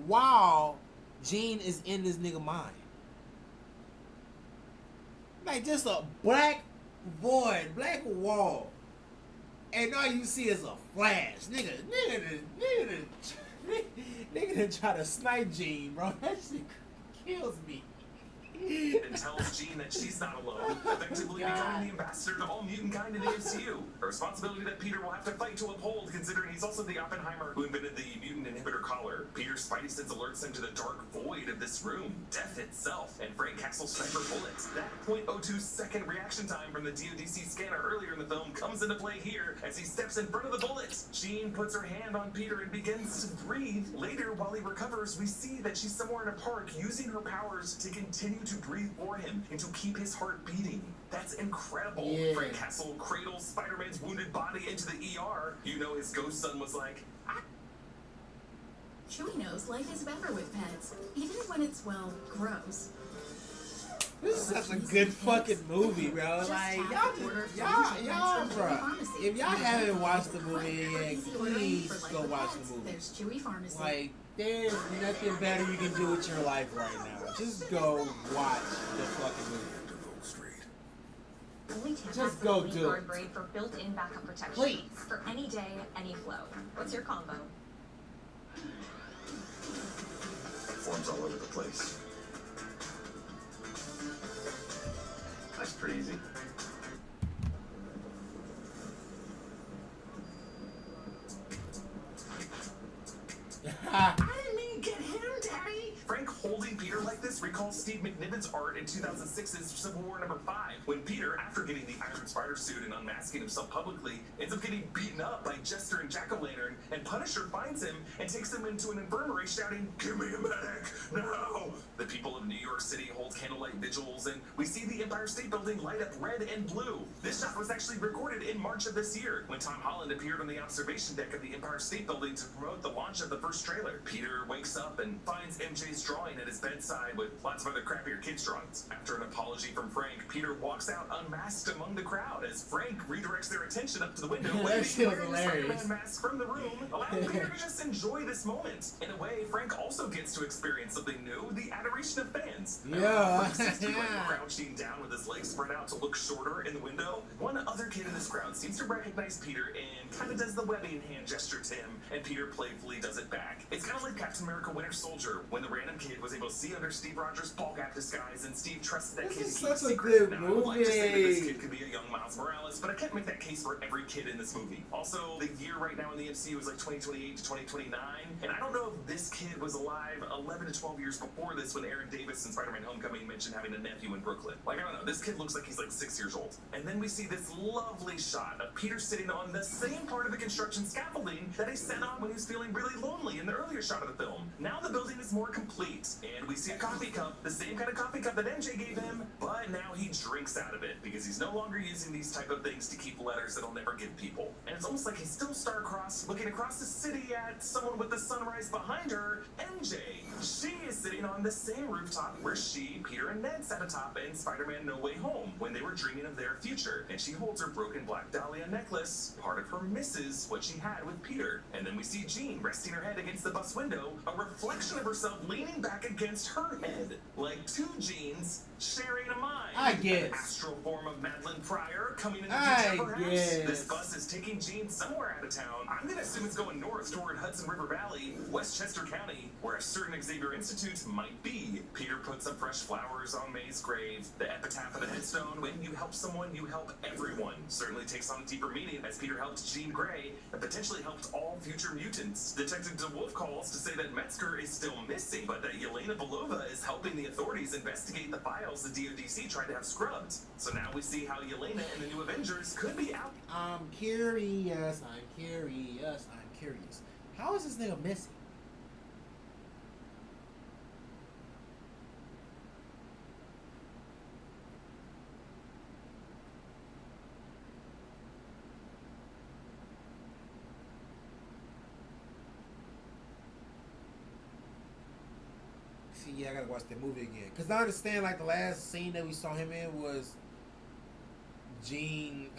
S1: while Jean is in this nigga mind. Like just a black void, black wall. And all you see is a flash. Nigga done try to snipe Jean, bro. That shit kills me.
S2: and tells Jean that she's not alone, effectively becoming the ambassador to all mutant kind in the MCU. A responsibility that Peter will have to fight to uphold, considering he's also the Oppenheimer who invented the mutant inhibitor collar. Peter's spidey sense alerts him to the dark void of this room, death itself, and Frank Castle's sniper bullets. That .02 second reaction time from the DODC scanner earlier in the film comes into play here as he steps in front of the bullets. Jean puts her hand on Peter and begins to breathe. Later, while he recovers, we see that she's somewhere in a park using her powers to continue to breathe for him and to keep his heart beating. That's incredible.
S1: Yeah.
S2: Frank Castle cradles Spider-Man's wounded body into the ER. You know his ghost son was like,
S6: Chewie knows life is better with pets, even when it's, well, gross.
S1: This is such a good fucking movie, bro. Like, y'all, bro. If y'all haven't watched the movie yet, please go watch the movie.
S6: There's Chewy Pharmacy.
S1: Like, there's nothing better you can do with your life right now. Just go watch the fucking movie.
S10: Only Tampax
S1: Just go
S10: with
S1: do
S10: guard
S1: it.
S10: braid for built-in backup protection.
S1: Please.
S10: For any day, any flow. What's your combo?
S2: forms all over the place. That's pretty easy. I didn't mean get him, Daddy! Frank holding Peter like this recalls Steve McNiven's art in 2006's Civil War #5, when Peter, after getting the Iron Spider suit and unmasking himself publicly, ends up getting beaten up by Jester and Jack-O-Lantern, and Punisher finds him and takes him into an infirmary shouting, "Give me a medic, now!" The people of New York City hold candlelight vigils, and we see the Empire State Building light up red and blue. This shot was actually recorded in March of this year, when Tom Holland appeared on the observation deck of the Empire State Building to promote the launch of the first trailer. Peter wakes up and finds MJ's drawing at his bedside with lots of other crappier kids' drawings. After an apology from Frank, Peter walks out unmasked among the crowd as Frank redirects their attention up to the window, waving wearing the Spider-Man mask from the room, allowing Peter to just enjoy this moment. In a way, Frank also gets to experience something new, the adoration of fans.
S1: Yeah.
S2: Frank seems to be like crouching down with his legs spread out to look shorter in the window. One other kid in this crowd seems to recognize Peter and kind of does the webbing hand gesture to him, and Peter playfully does it back. It's kind of like Captain America Winter Soldier, when the random kid was able to see under Steve Rogers' ball cap disguise, and Steve trusted that kid to keep a
S1: such a
S2: secret.
S1: good
S2: Now, I would like to say that this
S1: movie.
S2: kid could be a young Miles Morales, but I can't make that case for every kid in this movie. Also, the year right now in the MCU is like 2028 to 2029, and I don't know if this kid was alive 11 to 12 years before this when Aaron Davis in Spider-Man Homecoming mentioned having a nephew in Brooklyn. Like, I don't know, this kid looks like he's like 6 years old. And then we see this lovely shot of Peter sitting on the same part of the construction scaffolding that he sat on when he was feeling really lonely in the earlier shot of the film. Now the building is more complete, and we see a coffee cup, the same kind of coffee cup that MJ gave him, but now he drinks out of it because he's no longer using these type of things to keep letters that he'll never give people. And it's almost like he's still star-crossed, looking across the city at someone with the sunrise behind her, MJ. She is sitting on the same rooftop where she, Peter, and Ned sat atop in Spider-Man No Way Home when they were dreaming of their future, and she holds her broken black dahlia necklace, part of her misses what she had with Peter. And then we see Jean resting her head against the bus window, a reflection of herself leaning back against her head, like two Jeans sharing a mind.
S1: I guess.
S2: An astral form of Madeline Pryor coming in the
S1: I
S2: future, perhaps.
S1: guess.
S2: This bus is taking Jean somewhere out of town. I'm gonna assume it's going north toward Hudson River Valley, Westchester County, where a certain Xavier Institute might be. Peter puts up fresh flowers on May's grave. The epitaph of the headstone, when you help someone, you help everyone, certainly takes on a deeper meaning as Peter helped Jean Grey and potentially helped all future mutants. Detective DeWolf calls to say that Metzger is still missing, but that Yelena Belova is helping the authorities investigate the files the DODC tried to have scrubbed. So now we see how Yelena and the new Avengers could be out.
S1: I'm curious. How is this nigga missing? See, yeah, I gotta watch that movie again. Cause I understand, like, the last scene that we saw him in was Jean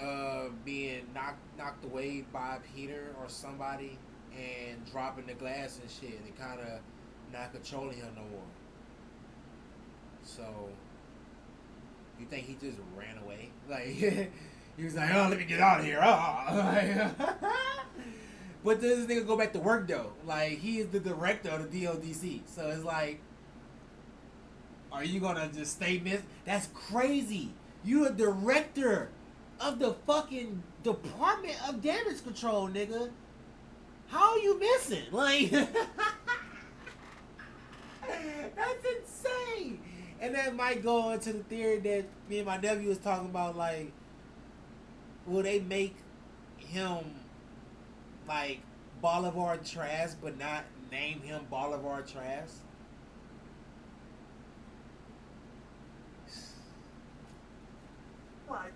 S1: being knocked away by Peter or somebody and dropping the glass and shit and kind of not controlling him no more. So you think he just ran away? Like he was like, "Oh, let me get out of here!" But does this nigga go back to work though? Like, he is the director of the DODC, so it's like, are you gonna just stay miss? That's crazy. You a director of the fucking Department of Damage Control, nigga. How are you missing? Like, that's insane. And that might go into the theory that me and my nephew was talking about, like, will they make him like Bolivar Trask but not name him Bolivar Trask?
S2: What?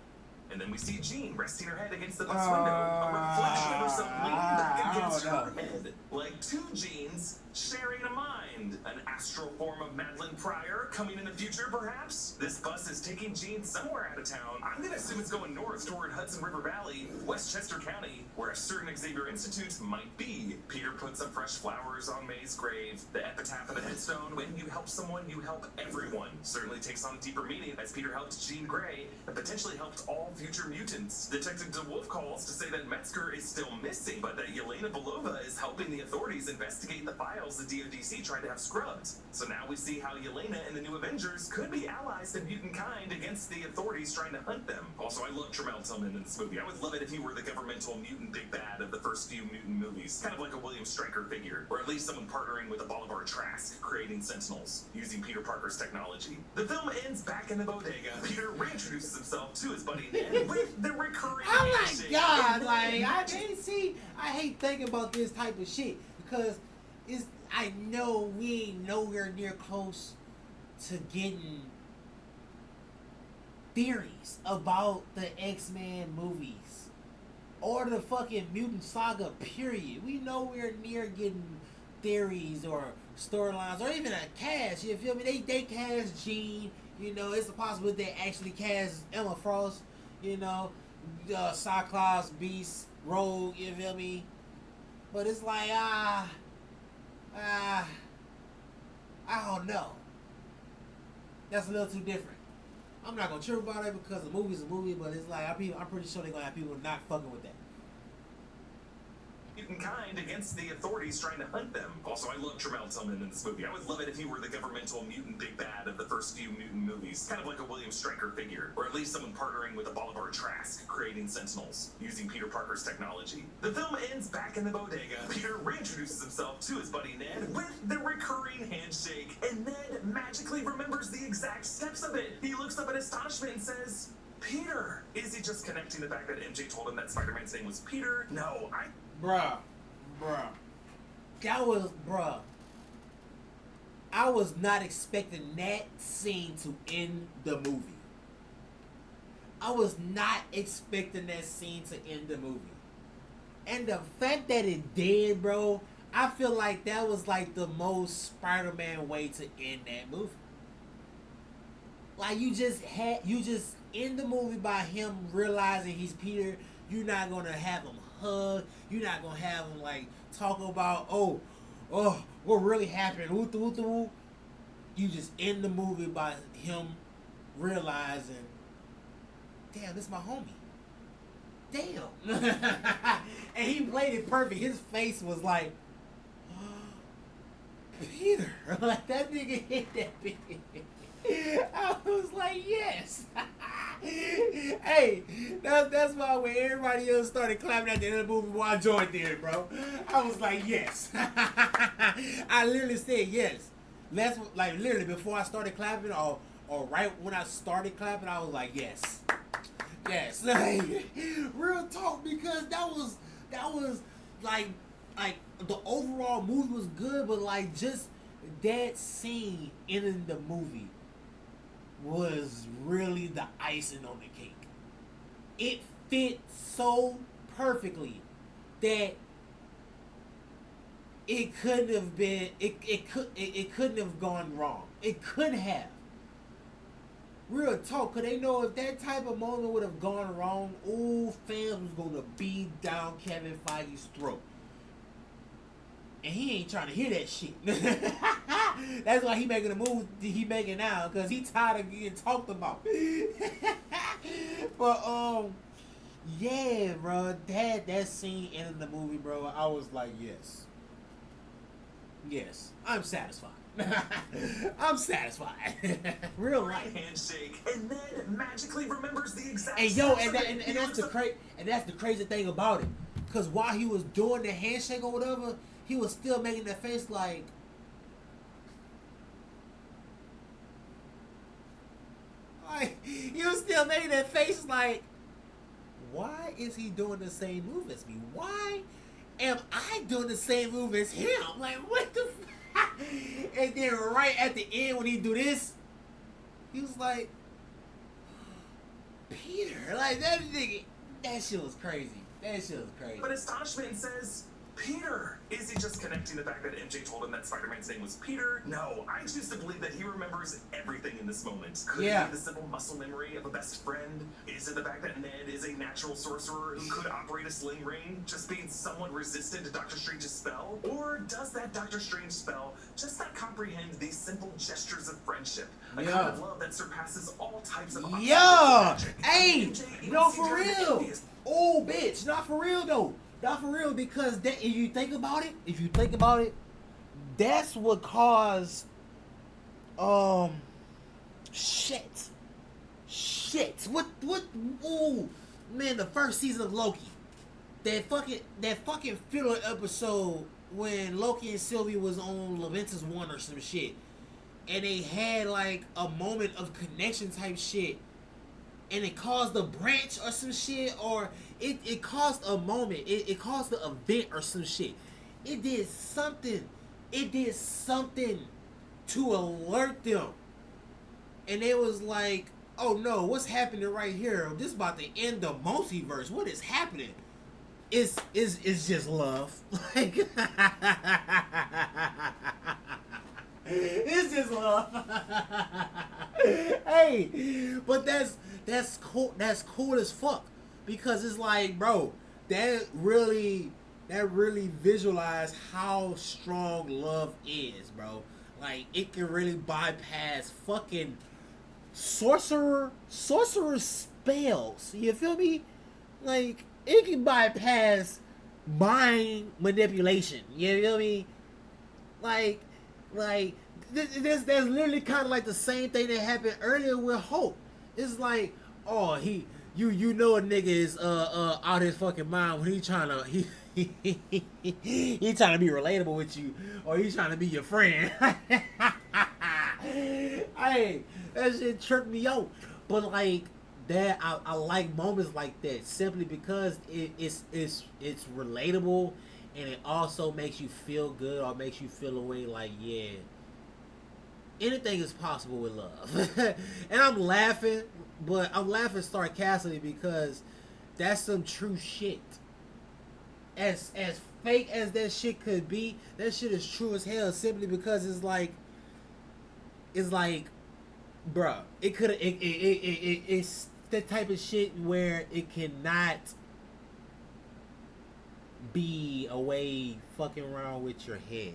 S2: And then we see Jean resting her head against the bus window, a reflection of herself leaning back against her head. Like two Jeans sharing a mind. An astral form of Madeline Pryor coming in the future, perhaps? This bus is taking Jean somewhere out of town. I'm gonna assume it's going north toward Hudson River Valley, Westchester County, where a certain Xavier Institute might be. Peter puts up fresh flowers on May's grave. The epitaph of the headstone, when you help someone, you help everyone. Certainly takes on a deeper meaning as Peter helped Jean Grey and potentially helped all future mutants. Detective DeWolf calls to say that Metzger is still missing, but that Yelena Belova is helping the authorities investigate the files the DODC tried to have scrubbed. So now we see how Yelena and the new Avengers could be allies to mutant kind against the authorities trying to hunt them. Also, I love Tremel Tillman in this movie. I would love it if he were the governmental mutant big bad of the first few mutant movies. Kind of like a William Stryker figure, or at least someone partnering with a Bolivar Trask, creating Sentinels, using Peter Parker's technology. The film ends back in the bodega. Peter reintroduces himself to his buddy Ned with the recurring handshake.
S1: Oh my God, like, I hate thinking about this type of shit because I know we ain't nowhere near close to getting theories about the X-Men movies or the fucking mutant saga, period. We nowhere near getting theories or storylines or even a cast, you feel me? They cast Jean, you know, it's a possibility they actually cast Emma Frost, you know, Cyclops, Beast, Rogue, you feel me? But it's like, I don't know. That's a little too different. I'm not gonna trip about it because the movie's a movie, but it's like I'm pretty sure they're gonna have people not fucking with that.
S2: Mutant kind against the authorities trying to hunt them. Also, I love Tremel Tillman in this movie. I would love it if he were the governmental mutant big bad of the first few mutant movies. Kind of like a William Stryker figure, or at least someone partnering with a Bolivar Trask, creating Sentinels, using Peter Parker's technology. The film ends back in the bodega. Peter reintroduces himself to his buddy Ned with the recurring handshake, and Ned magically remembers the exact steps of it. He looks up in astonishment and says, Peter! Is he just connecting the fact that MJ told him that Spider-Man's name was Peter? No,
S1: Bruh. I was not expecting that scene to end the movie. I was not expecting that scene to end the movie. And the fact that it did, bro, I feel like that was like the most Spider-Man way to end that movie. Like you just end the movie by him realizing he's Peter. You're not gonna have him hug. You're not gonna have him like talk about what really happened. You just end the movie by him realizing, damn, this is my homie. Damn. And he played it perfect. His face was like, Peter. Like that nigga hit that bitch. I was like, yes. Hey, that's why when everybody else started clapping at the end of the movie, well, I joined in, bro. I was like, yes. I literally said yes. That's like literally before I started clapping, or right when I started clapping, I was like, yes, yes. Like real talk, because that was like the overall movie was good, but like just that scene in the movie was really the icing on the cake. It fit so perfectly that it couldn't have been it couldn't have gone wrong. It could have. Real talk, cause they know if that type of moment would have gone wrong, fans was gonna beat down Kevin Feige's throat. And he ain't trying to hear that shit. That's why he making the move he making now, cause he tired of getting talked about. But yeah, bro, that scene in the movie, bro, I was like, yes. Yes, I'm satisfied. I'm satisfied. Real life.
S2: Handshake, and Ned magically remembers the exact.
S1: And yo,
S2: steps
S1: and that's the crazy thing about it. Cause while he was doing the handshake or whatever, he was still making that face like. He was still making that face like, why is he doing the same move as me? Why am I doing the same move as him? Like, what the fuck? And then right at the end when he do this, he was like, Peter. Like, that nigga, that shit was crazy. That shit was crazy.
S2: But astonishment says, Peter. Is he just connecting the fact that MJ told him that Spider-Man's name was Peter? No, I choose to believe that he remembers everything in this moment. Could it be the simple muscle memory of a best friend? Is it the fact that Ned is a natural sorcerer who could operate a sling ring, just being somewhat resistant to Doctor Strange's spell? Or does that Doctor Strange spell just not comprehend these simple gestures of friendship? A kind of love that surpasses all types of
S1: Hey, no, for real. Oh, bitch, not for real though. Not for real, because that, if you think about it, that's what caused, shit. What, ooh, man, the first season of Loki, that fucking filler episode when Loki and Sylvie was on Leventus 1 or some shit, and they had like a moment of connection type shit, and it caused a branch or some shit, or it caused a moment. It caused the event or some shit. It did something. To alert them. And it was like, oh no, what's happening right here? This is about to end the multiverse. What is happening? It's just love. Like, it's just love. Hey, but that's cool. That's cool as fuck, because it's like, bro, that really visualize how strong love is, bro. Like, it can really bypass fucking sorcerer spells. You feel me? Like, it can bypass mind manipulation. You feel me? Like that's literally kind of like the same thing that happened earlier with Hope. It's like, oh, you know a nigga is out his fucking mind when he trying to he trying to be relatable with you, or he trying to be your friend. Hey, that shit tripped me out. But like that, I like moments like that simply because it's relatable, and it also makes you feel good, or makes you feel a way like, yeah, anything is possible with love. And I'm laughing, but I'm laughing sarcastically because that's some true shit. As fake as that shit could be, that shit is true as hell, simply because it's like, bruh, it's that type of shit where it cannot be a way fucking around with your head.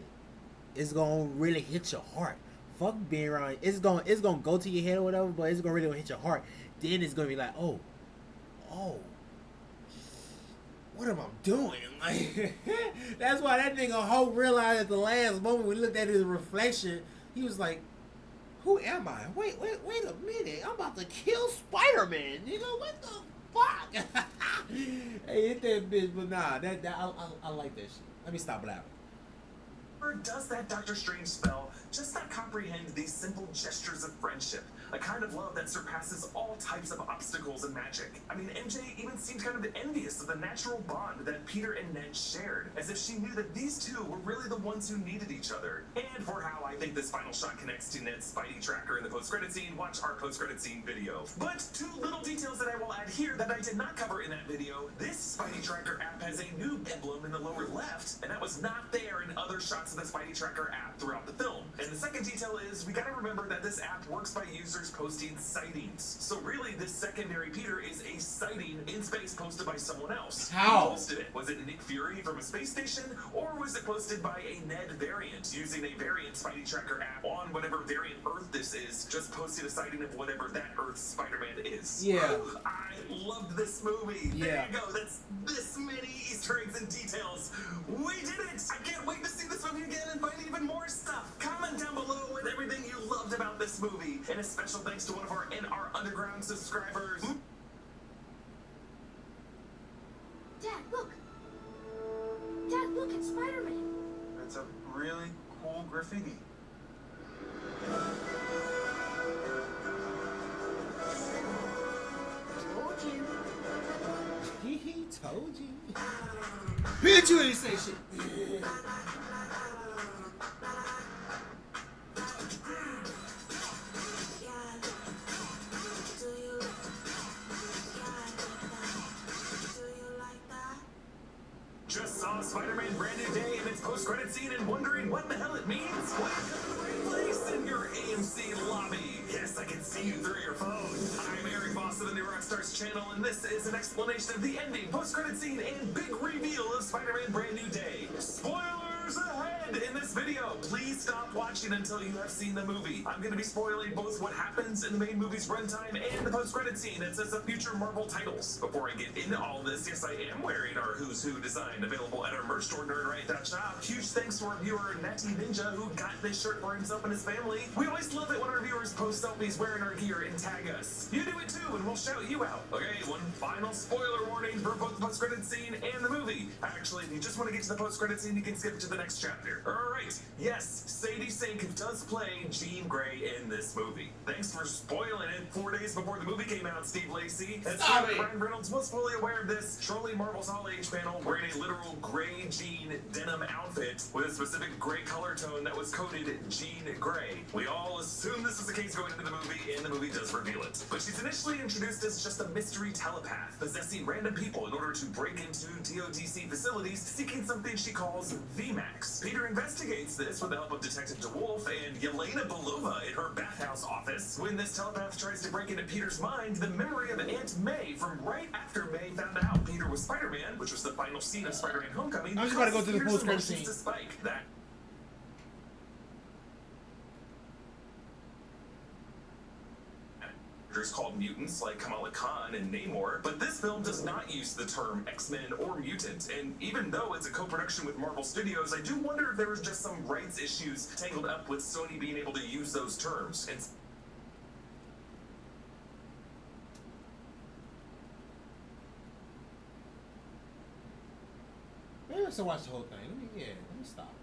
S1: It's gonna really hit your heart. Fuck being around. It's gonna go to your head or whatever, but it's gonna really hit your heart. Then it's gonna be like, oh, what am I doing? Like, that's why that nigga Hope realized at the last moment when he looked at his reflection, he was like, who am I? Wait a minute. I'm about to kill Spider-Man. Nigga, what the fuck? Hey, hit that bitch, but nah, I like that shit. Let me stop laughing.
S2: Or does that Doctor Strange spell just not comprehend these simple gestures of friendship? A kind of love that surpasses all types of obstacles and magic. I mean, MJ even seemed kind of envious of the natural bond that Peter and Ned shared, as if she knew that these two were really the ones who needed each other. And for how I think this final shot connects to Ned's Spidey tracker in the post-credit scene, watch our post-credit scene video. But two little details that I will add here that I did not cover in that video. This Spidey tracker app has a new emblem in the lower left, and that was not there in other shots of the Spidey tracker app throughout the film. And the second detail is, we gotta remember that this app works by users posting sightings. So really, this secondary Peter is a sighting in space posted by someone else.
S1: How?
S2: Who posted it? Was it Nick Fury from a space station? Or was it posted by a Ned variant using a variant Spidey Tracker app on whatever variant Earth this is, just posting a sighting of whatever that Earth's Spider-Man is?
S1: Yeah.
S2: I loved this movie.
S1: Yeah.
S2: There you go. That's this many Easter eggs and details. We did it! I can't wait to see this movie again and find even more stuff. Comment down below with everything you loved about this movie. And a special thanks to one of our NR Underground subscribers.
S9: Dad, look. Dad, look, it's Spider-Man.
S11: It's a really cool graffiti.
S9: Told you.
S1: He told you. Bitch, you ain't say shit.
S2: Just saw Spider-Man Brand New Day in its post-credit scene and wondering what the hell it means? Welcome to the right place in your AMC lobby. Yes, I can see you through your phone. I'm Eric Voss of the New Rockstars channel, and this is an explanation of the ending, post-credit scene, and big reveal of Spider-Man Brand New Day. Spoilers ahead in this video. Please stop watching until you have seen the movie. I'm going to be spoiling both what happens in the main movie's runtime and the post-credit scene that sets up future Marvel titles. Before I get into all this, yes, I am wearing our Who's Who design available at our merch store, nerdright.shop. Huge thanks to our viewer, Natty Ninja, who got this shirt for himself and his family. We always love it when our viewers post selfies wearing our gear and tag us. You do it too, and we'll shout you out. Okay, one final spoiler warning for both the post-credit scene and the movie. Actually, if you just want to get to the post-credit scene, you can skip to the next chapter. Alright, yes, Sadie Sink does play Jean Grey in this movie. Thanks for spoiling it 4 days before the movie came out, Steve Lacey. And
S1: Stop it.
S2: Ryan Reynolds was fully aware of this, trolling Marvel's Hall H panel wearing a literal gray jean denim outfit with a specific gray color tone that was coded Jean Grey. We all assume this is the case going into the movie, and the movie does reveal it. But she's initially introduced as just a mystery telepath, possessing random people in order to break into DODC facilities, seeking something she calls VMAX. Peter investigates this with the help of Detective DeWolf and Yelena Belova in her bathhouse office. When this telepath tries to break into Peter's mind, the memory of Aunt May from right after May found out Peter was Spider-Man, which was the final scene of Spider-Man Homecoming,
S1: I'm just about to go to the
S2: Peter's
S1: post-credit
S2: emotions
S1: scene.
S2: to spike. That characters called mutants like Kamala Khan and Namor, but this film does not use the term X-Men or mutant, and even though it's a co-production with Marvel Studios, I do wonder if there was just some rights issues tangled up with Sony being able to use those terms. And
S1: Maybe I should watch the whole thing. Let me stop.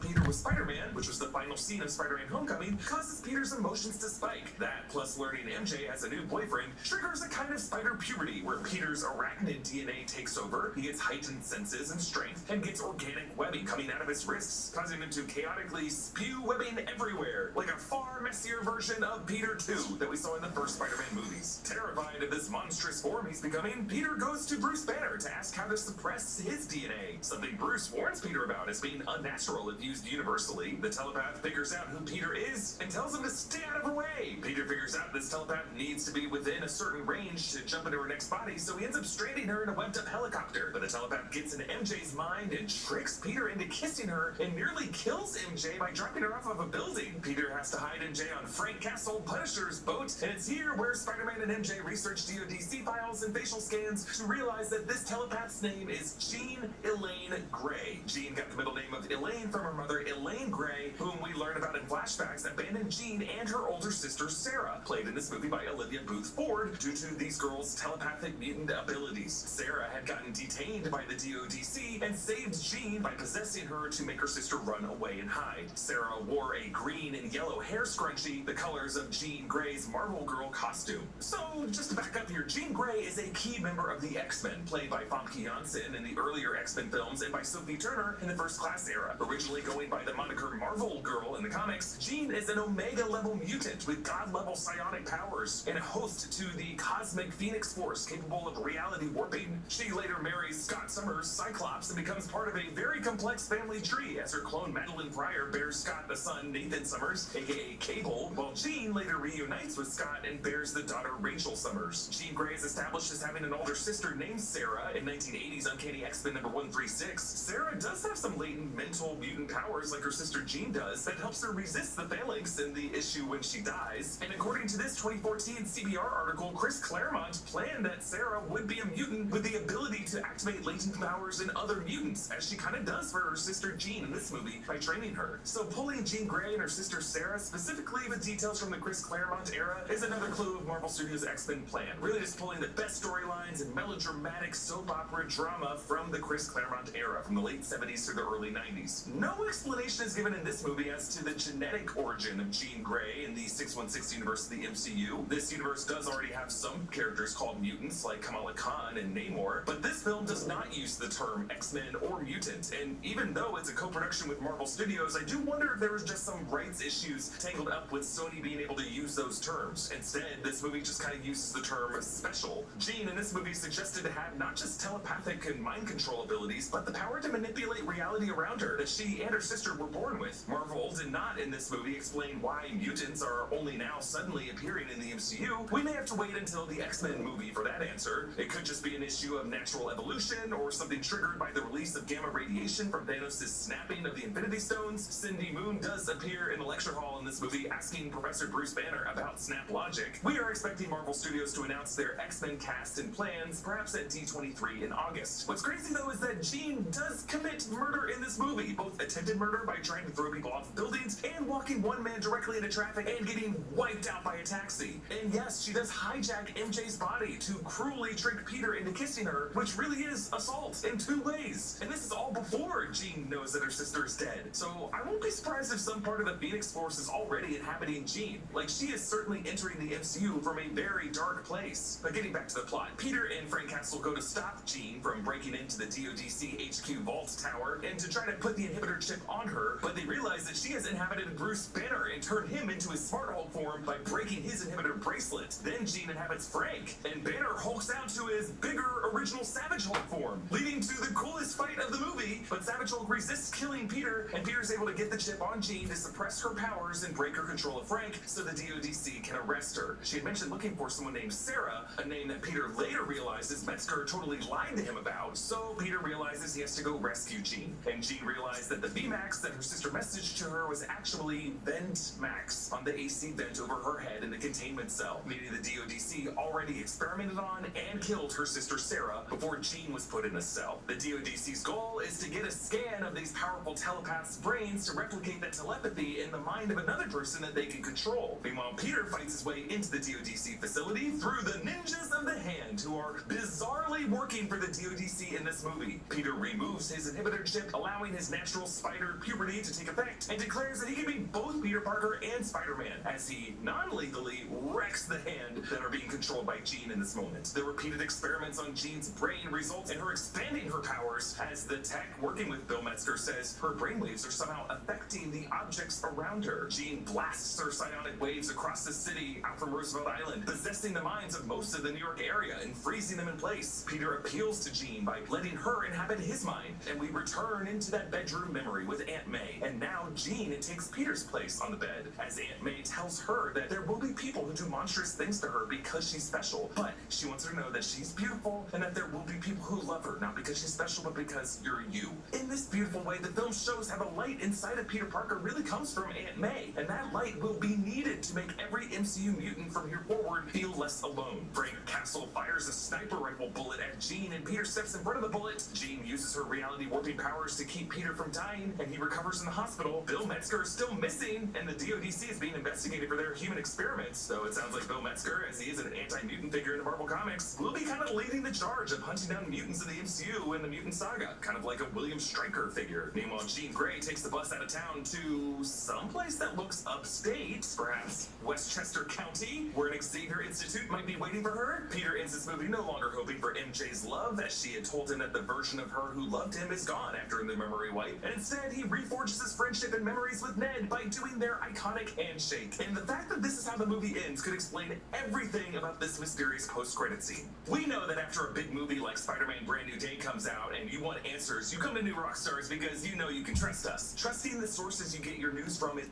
S2: Peter was Spider-Man, which was the final scene of Spider-Man Homecoming, causes Peter's emotions to spike. That, plus learning MJ has a new boyfriend, triggers a kind of spider puberty where Peter's arachnid DNA takes over, he gets heightened senses and strength, and gets organic webbing coming out of his wrists, causing him to chaotically spew webbing everywhere, like a far messier version of Peter 2 that we saw in the first Spider-Man movies. Terrified of this monstrous form he's becoming, Peter goes to Bruce Banner to ask how to suppress his DNA, something Bruce warns Peter about as being unnatural if used universally. The telepath figures out who Peter is and tells him to stay out of her way. Peter figures out this telepath needs to be within a certain range to jump into her next body, so he ends up stranding her in a webbed-up helicopter. But the telepath gets into MJ's mind and tricks Peter into kissing her and nearly kills MJ by dropping her off of a building. Peter has to hide MJ on Frank Castle, Punisher's boat, and it's here where Spider-Man and MJ research DODC files and facial scans to realize that this telepath's name is Jean Elaine Grey. Jean got the middle name of Elaine from her mother, Elaine Grey, whom we learn about in flashbacks, abandoned Jean and her older sister Sarah, played in this movie by Olivia Booth Ford, due to these girls' telepathic mutant abilities. Sarah had gotten detained by the DODC and saved Jean by possessing her to make her sister run away and hide. Sarah wore a green and yellow hair scrunchie, the colors of Jean Grey's Marvel Girl costume. So, just to back up here, Jean Grey is a key member of the X-Men, played by Famke Janssen in the earlier X-Men films and by Sophie Turner in the First Class era. Originally going by the moniker Marvel Girl in the comics, Jean is an Omega-level mutant with God-level psionic powers and a host to the Cosmic Phoenix Force capable of reality warping. She later marries Scott Summers, Cyclops, and becomes part of a very complex family tree as her clone Madeline Pryor bears Scott the son Nathan Summers, aka Cable, while Jean later reunites with Scott and bears the daughter Rachel Summers. Jean Grey is established as having an older sister named Sarah in 1980's Uncanny X-Men number 136. Sarah does have some latent mental mutant powers like her sister Jean does that helps her resist the phalanx in the issue when she dies. And according to this 2014 CBR article, Chris Claremont planned that Sarah would be a mutant with the ability to activate latent powers in other mutants, as she kind of does for her sister Jean in this movie by training her. So pulling Jean Grey and her sister Sarah, specifically with details from the Chris Claremont era, is another clue of Marvel Studios' X-Men plan. Really just pulling the best storylines and melodramatic soap opera drama from the Chris Claremont era, from the late 70s to the early 90s. No explanation is given in this movie as to the genetic origin of Jean Grey in the 616 universe of the MCU. This universe does already have some characters called mutants, like Kamala Khan and Namor, but this film does not use the term X-Men or mutant, and even though it's a co-production with Marvel Studios, I do wonder if there was just some rights issues tangled up with Sony being able to use those terms. Instead, this movie just kind of uses the term special. Jean in this movie is suggested to have not just telepathic and mind control abilities, but the power to manipulate reality around her that she and her sister were born with. Marvel did not in this movie explain why mutants are only now suddenly appearing in the MCU. We may have to wait until the X-Men movie for that answer. It could just be an issue of natural evolution or something triggered by the release of gamma radiation from Thanos' snapping of the Infinity Stones. Cindy Moon does appear in the lecture hall in this movie asking Professor Bruce Banner about snap logic. We are expecting Marvel Studios to announce their X-Men cast and plans, perhaps at D23 in August. What's crazy though is that Jean does commit murder in this movie, both attempted murder by trying to throw people off buildings and walking one man directly into traffic and getting wiped out by a taxi. And yes, she does hijack MJ's body to cruelly trick Peter into kissing her, which really is assault in 2 ways. And this is all before Jean knows that her sister is dead. So I won't be surprised if some part of the Phoenix Force is already inhabiting Jean. Like, she is certainly entering the MCU from a very dark place. But getting back to the plot, Peter and Frank Castle go to stop Jean from breaking into the DODC HQ vault tower and to try to put the inhibitor chip on her, but they realize that she has inhabited Bruce Banner and turned him into his Smart Hulk form by breaking his inhibitor bracelet. Then Jean inhabits Frank, and Banner hulks out to his bigger original Savage Hulk form, leading to the coolest fight of the movie. But Savage Hulk resists killing Peter, and Peter's able to get the chip on Jean to suppress her powers and break her control of Frank so the DODC can arrest her. She had mentioned looking for someone named Sarah, a name that Peter later realizes Metzger totally lied to him about, so Peter realizes he has to go rescue Jean. And Jean realized that the VMAX that her sister messaged to her was actually Vent Max on the AC vent over her head in the containment cell, meaning the DODC already experimented on and killed her sister Sarah before Jean was put in a cell. The DODC's goal is to get a scan of these powerful telepaths' brains to replicate that telepathy in the mind of another person that they can control. Meanwhile, Peter fights his way into the DODC facility through the Ninjas of the Hand, who are bizarrely working for the DODC in this movie. Peter removes his inhibitor chip, allowing his natural spider puberty to take effect, and declares that he can be both Peter Parker and Spider-Man, as he non-legally wrecks the Hand that are being controlled by Jean in this moment. The repeated experiments on Jean's brain result in her expanding her powers, as the tech working with Bill Metzger says her brainwaves are somehow affecting the objects around her. Jean blasts her psionic waves across the city out from Roosevelt Island, possessing the minds of most of the New York area and freezing them in place. Peter appeals to Jean by letting her inhabit his mind, and we return into that bedroom memory with Aunt May. And now Jean takes Peter's place on the bed, as Aunt May tells her that there will be people who do monstrous things to her because she's special, but she wants her to know that she's beautiful and that there will be people who love her, not because she's special, but because you're you. In this beautiful way, the film shows how the light inside of Peter Parker really comes from Aunt May, and that light will be needed to make every MCU mutant from here forward feel less alone. Frank Castle fires a sniper rifle bullet at Jean, and Peter steps in front of the bullet. Jean uses her reality warping powers to keep Peter from dying, and he recovers in the hospital. Bill Metzger is still missing, and the DODC is being investigated for their human experiments, so it sounds like Bill Metzger, as he is an anti-mutant figure in the Marvel Comics, will be kind of leading the charge of hunting down mutants in the MCU when the mutant Titan saga, kind of like a William Stryker figure. Meanwhile, Jean Grey takes the bus out of town to someplace that looks upstate, perhaps Westchester County, where an Xavier Institute might be waiting for her. Peter ends this movie no longer hoping for MJ's love, as she had told him that the version of her who loved him is gone after the memory wipe, and instead he reforges his friendship and memories with Ned by doing their iconic handshake. And the fact that this is how the movie ends could explain everything about this mysterious post-credit scene. We know that after a big movie like Spider-Man Brand New Day comes out and you want answers, you come to New Rockstars because you know you can trust us. Trusting the sources you get your news from is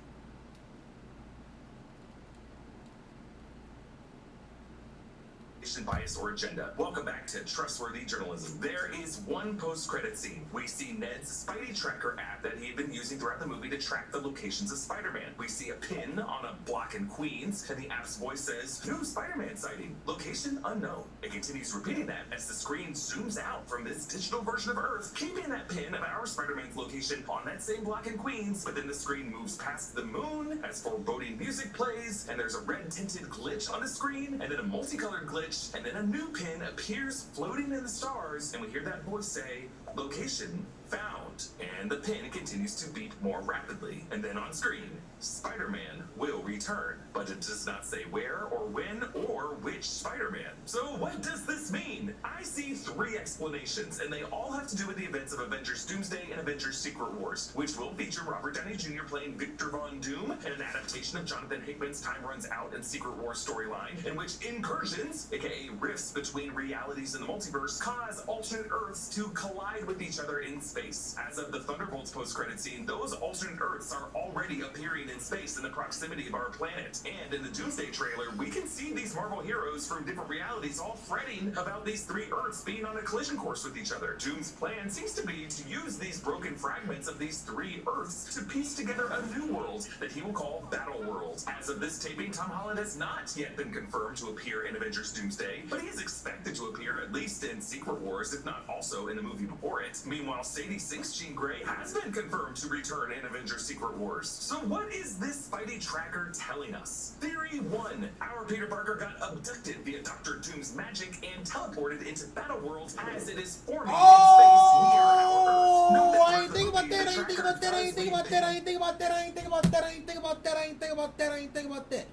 S2: bias or agenda. Welcome back to Trustworthy Journalism. There is one post-credit scene. We see Ned's Spidey Tracker app that he had been using throughout the movie to track the locations of Spider-Man. We see a pin on a block in Queens, and the app's voice says, "New Spider-Man sighting. Location unknown." It continues repeating that as the screen zooms out from this digital version of Earth, keeping that pin of our Spider-Man's location on that same block in Queens, but then the screen moves past the moon as foreboding music plays, and there's a red-tinted glitch on the screen, and then a multicolored glitch, and then a new pin appears floating in the stars, and we hear that voice say, "Location found," and the pin continues to beep more rapidly, and then on screen, Spider-Man will return, but it does not say where or when or which Spider-Man. So what does this mean? I see three explanations, and they all have to do with the events of Avengers Doomsday and Avengers Secret Wars, which will feature Robert Downey Jr. playing Victor Von Doom, and an adaptation of Jonathan Hickman's Time Runs Out and Secret Wars storyline, in which incursions, aka rifts between realities in the multiverse, cause alternate Earths to collide with each other in space. As of the Thunderbolts post-credit scene, those alternate Earths are already appearing in space in the proximity of our planet. And in the Doomsday trailer, we can see these Marvel heroes from different realities all fretting about these three Earths being on a collision course with each other. Doom's plan seems to be to use these broken fragments of these three Earths to piece together a new world that he will call Battle World. As of this taping, Tom Holland has not yet been confirmed to appear in Avengers Doomsday, but he is expected to appear at least in Secret Wars, if not also in the movie before it. Meanwhile, Sadie Sink's Jean Grey has been confirmed to return in Avengers Secret Wars. So what is this Spidey Tracker telling us? Theory 1. Our Peter Parker got abducted via Dr. Doom's magic and teleported into Battle World as it is forming in space near our Earth. Note that
S1: I ain't think about that, I ain't think about that, I ain't think about that, I ain't think about that, I ain't think about that, I ain't think about that, I ain't think about that, I ain't think about that.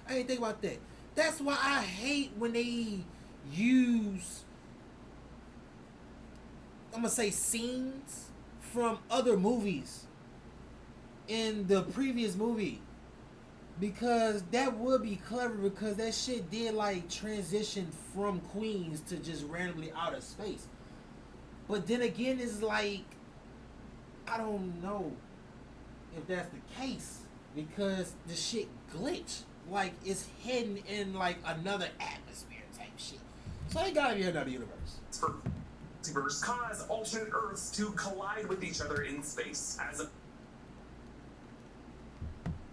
S1: I ain't think about that. That's why I hate when they use, I'm gonna say, scenes from other movies in the previous movie, because that would be clever, because that shit did like transition from Queens to just randomly out of space. But then again, it's like, I don't know if that's the case, because the shit glitch, like it's hidden in like another atmosphere type shit. So it gotta be another universe.
S2: Multiverse cause alternate Earths to collide with each other in space.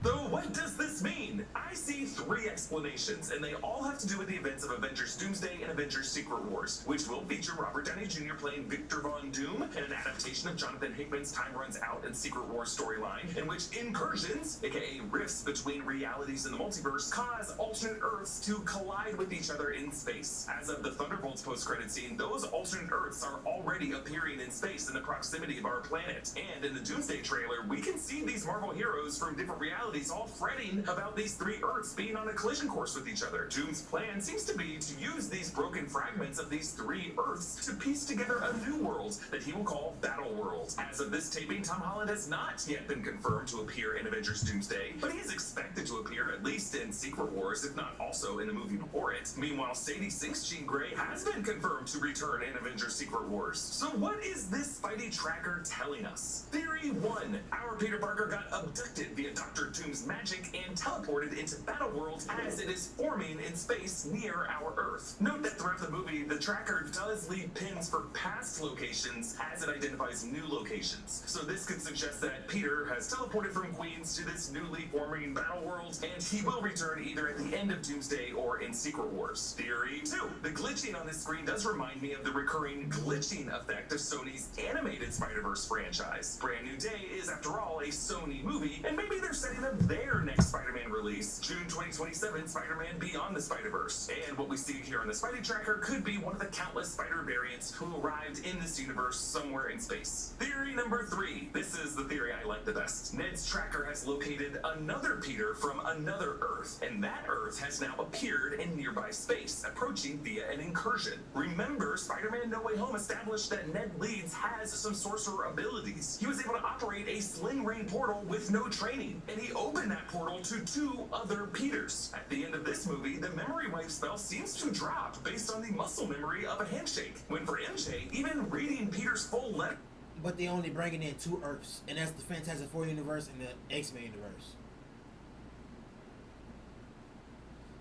S2: So what does this mean? I see three explanations, and they all have to do with the events of Avengers Doomsday and Avengers Secret Wars, which will feature Robert Downey Jr. playing Victor Von Doom, and an adaptation of Jonathan Hickman's Time Runs Out and Secret Wars storyline, in which incursions, aka rifts between realities in the multiverse, cause alternate Earths to collide with each other in space. As of the Thunderbolts post-credit scene, those alternate Earths are already appearing in space in the proximity of our planet. And in the Doomsday trailer, we can see these Marvel heroes from different realities all fretting about these three Earths being on a collision course with each other. Doom's plan seems to be to use these broken fragments of these three Earths to piece together a new world that he will call Battle World. As of this taping, Tom Holland has not yet been confirmed to appear in Avengers Doomsday, but he is expected to appear at least in Secret Wars, if not also in the movie before it. Meanwhile, Sadie Sink's Jean Grey has been confirmed to return in Avengers Secret Wars. So what is this Spidey Tracker telling us? Theory 1. Our Peter Parker got abducted via Dr. Doom's magic and teleported into Battle World as it is forming in space near our Earth. Note that throughout the movie, the tracker does leave pins for past locations as it identifies new locations. So this could suggest that Peter has teleported from Queens to this newly forming Battle World, and he will return either at the end of Doomsday or in Secret Wars. Theory 2. The glitching on this screen does remind me of the recurring glitching effect of Sony's animated Spider-Verse franchise. Brand New Day is, after all, a Sony movie, and maybe they're setting of their next Spider-Man release, June 2027, Spider-Man Beyond the Spider-Verse. And what we see here on the Spidey tracker could be one of the countless spider variants who arrived in this universe somewhere in space. Theory number 3. This is the theory I like the best. Ned's tracker has located another Peter from another Earth, and that Earth has now appeared in nearby space, approaching via an incursion. Remember, Spider-Man No Way Home established that Ned Leeds has some sorcerer abilities. He was able to operate a sling ring portal with no training, and he opened that portal to 2 other Peters. At the end of this movie, the memory wipe spell seems to drop based on the muscle memory of a handshake, when for MJ, even reading Peter's full letter.
S1: But they only bringing in 2 Earths, and that's the Fantastic Four universe and the X-Men universe.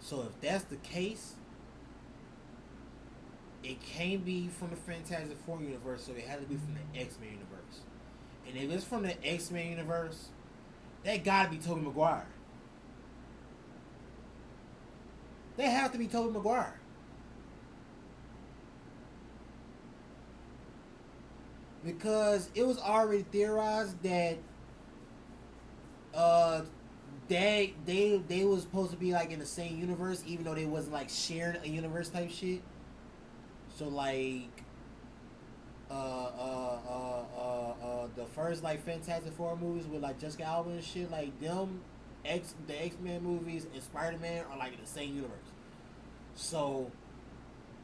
S1: So if that's the case, it can't be from the Fantastic Four universe, so it has to be from the X-Men universe. And if it's from the X-Men universe, that gotta be Tobey Maguire. They have to be Tobey Maguire. Because it was already theorized that they was supposed to be like in the same universe, even though they wasn't like sharing a universe type shit. So like the first like Fantastic Four movies with like Jessica Alba and shit, like them the X-Men movies and Spider-Man are like in the same universe. So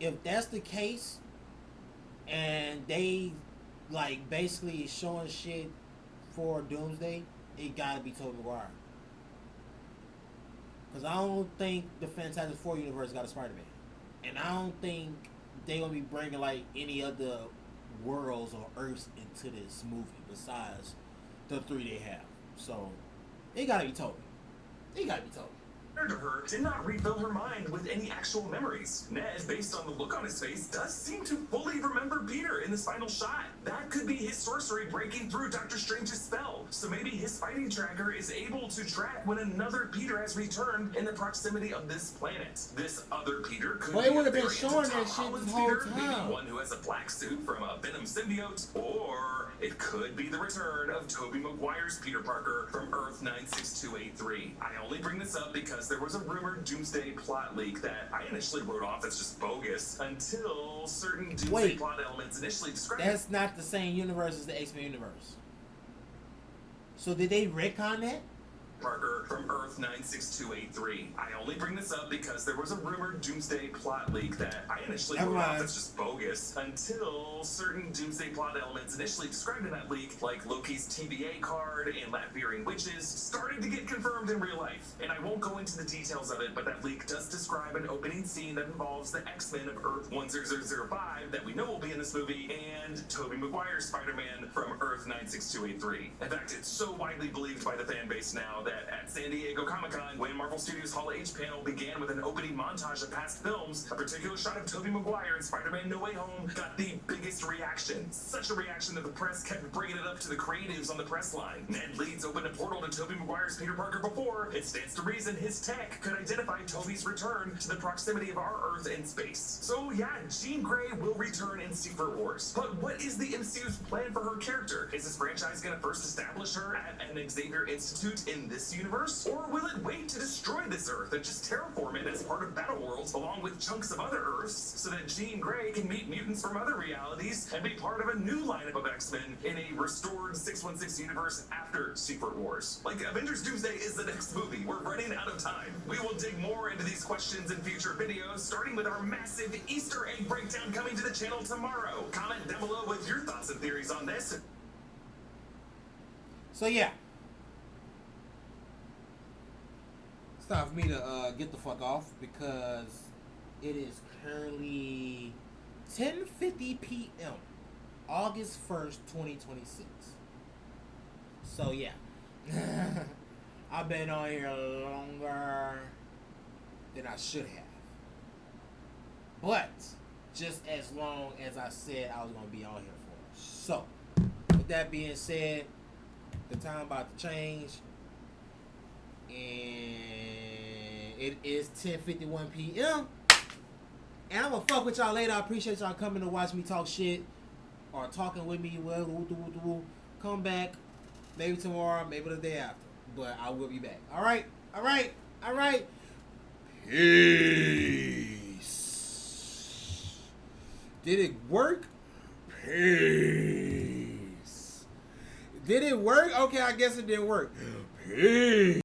S1: if that's the case and they like basically showing shit for Doomsday, it gotta be Tobey Maguire. Cause I don't think the Fantastic Four universe got a Spider-Man, and I don't think they gonna be bringing like any other worlds or Earths into this movie besides the 3 they have. So it gotta be Tobey. It gotta be Tobey.
S2: To her did not refill her mind with any actual memories. Ned, based on the look on his face, does seem to fully remember Peter in this final shot. That could be his sorcery breaking through Doctor Strange's spell. So maybe his fighting tracker is able to track when another Peter has returned in the proximity of this planet. This other Peter could be
S1: it would have been
S2: variant
S1: showing
S2: of
S1: that
S2: Tom
S1: shit
S2: Holland's
S1: this whole
S2: Peter,
S1: time.
S2: maybe one who has a black suit from a Venom symbiote, or it could be the return of Tobey Maguire's Peter Parker from Earth 96283. I only bring this up because there was a rumored Doomsday plot leak that I initially wrote off as just bogus until certain Doomsday plot elements initially described.
S1: That's not the same universe as the X-Men universe. So did they retcon that?
S2: Parker from Earth 96283. I only bring this up because there was a rumored Doomsday plot leak that I initially wrote off as just bogus until certain Doomsday plot elements initially described in that leak, like Loki's TVA card and Latvian witches, started to get confirmed in real life. And I won't go into the details of it, but that leak does describe an opening scene that involves the X-Men of Earth 10005 that we know will be in this movie, and Tobey Maguire's Spider-Man from Earth 96283. In fact, it's so widely believed by the fan base now that at San Diego Comic-Con, when Marvel Studios Hall H panel began with an opening montage of past films, a particular shot of Tobey Maguire in Spider-Man No Way Home got the biggest reaction. Such a reaction that the press kept bringing it up to the creatives on the press line. Ned Leeds opened a portal to Tobey Maguire's Peter Parker before. It stands to reason his tech could identify Tobey's return to the proximity of our Earth in space. So yeah, Jean Grey will return in Secret Wars. But what is the MCU's plan for her character? Is this franchise gonna first establish her at an Xavier Institute in this universe? Or will it wait to destroy this Earth and just terraform it as part of Battle Worlds along with chunks of other Earths so that Jean Grey can meet mutants from other realities and be part of a new lineup of X-Men in a restored 616 universe after Secret Wars? Like, Avengers Doomsday is the next movie. We're running out of time. We will dig more into these questions in future videos, starting with our massive Easter egg breakdown coming to the channel tomorrow. Comment down below with your thoughts and theories on this.
S1: So yeah, it's time for me to get the fuck off because it is currently 10:50 p.m. August 1st, 2026. So yeah, I've been on here longer than I should have, but just as long as I said I was gonna be on here for. So with that being said, the time about to change, and it is 10:51 p.m. and I'm gonna fuck with y'all later. I appreciate y'all coming to watch me talk shit or talking with me. Well, come back maybe tomorrow, maybe the day after. but I will be back. All right. Peace. Did it work? Peace. Did it work? Okay, I guess it didn't work. Peace.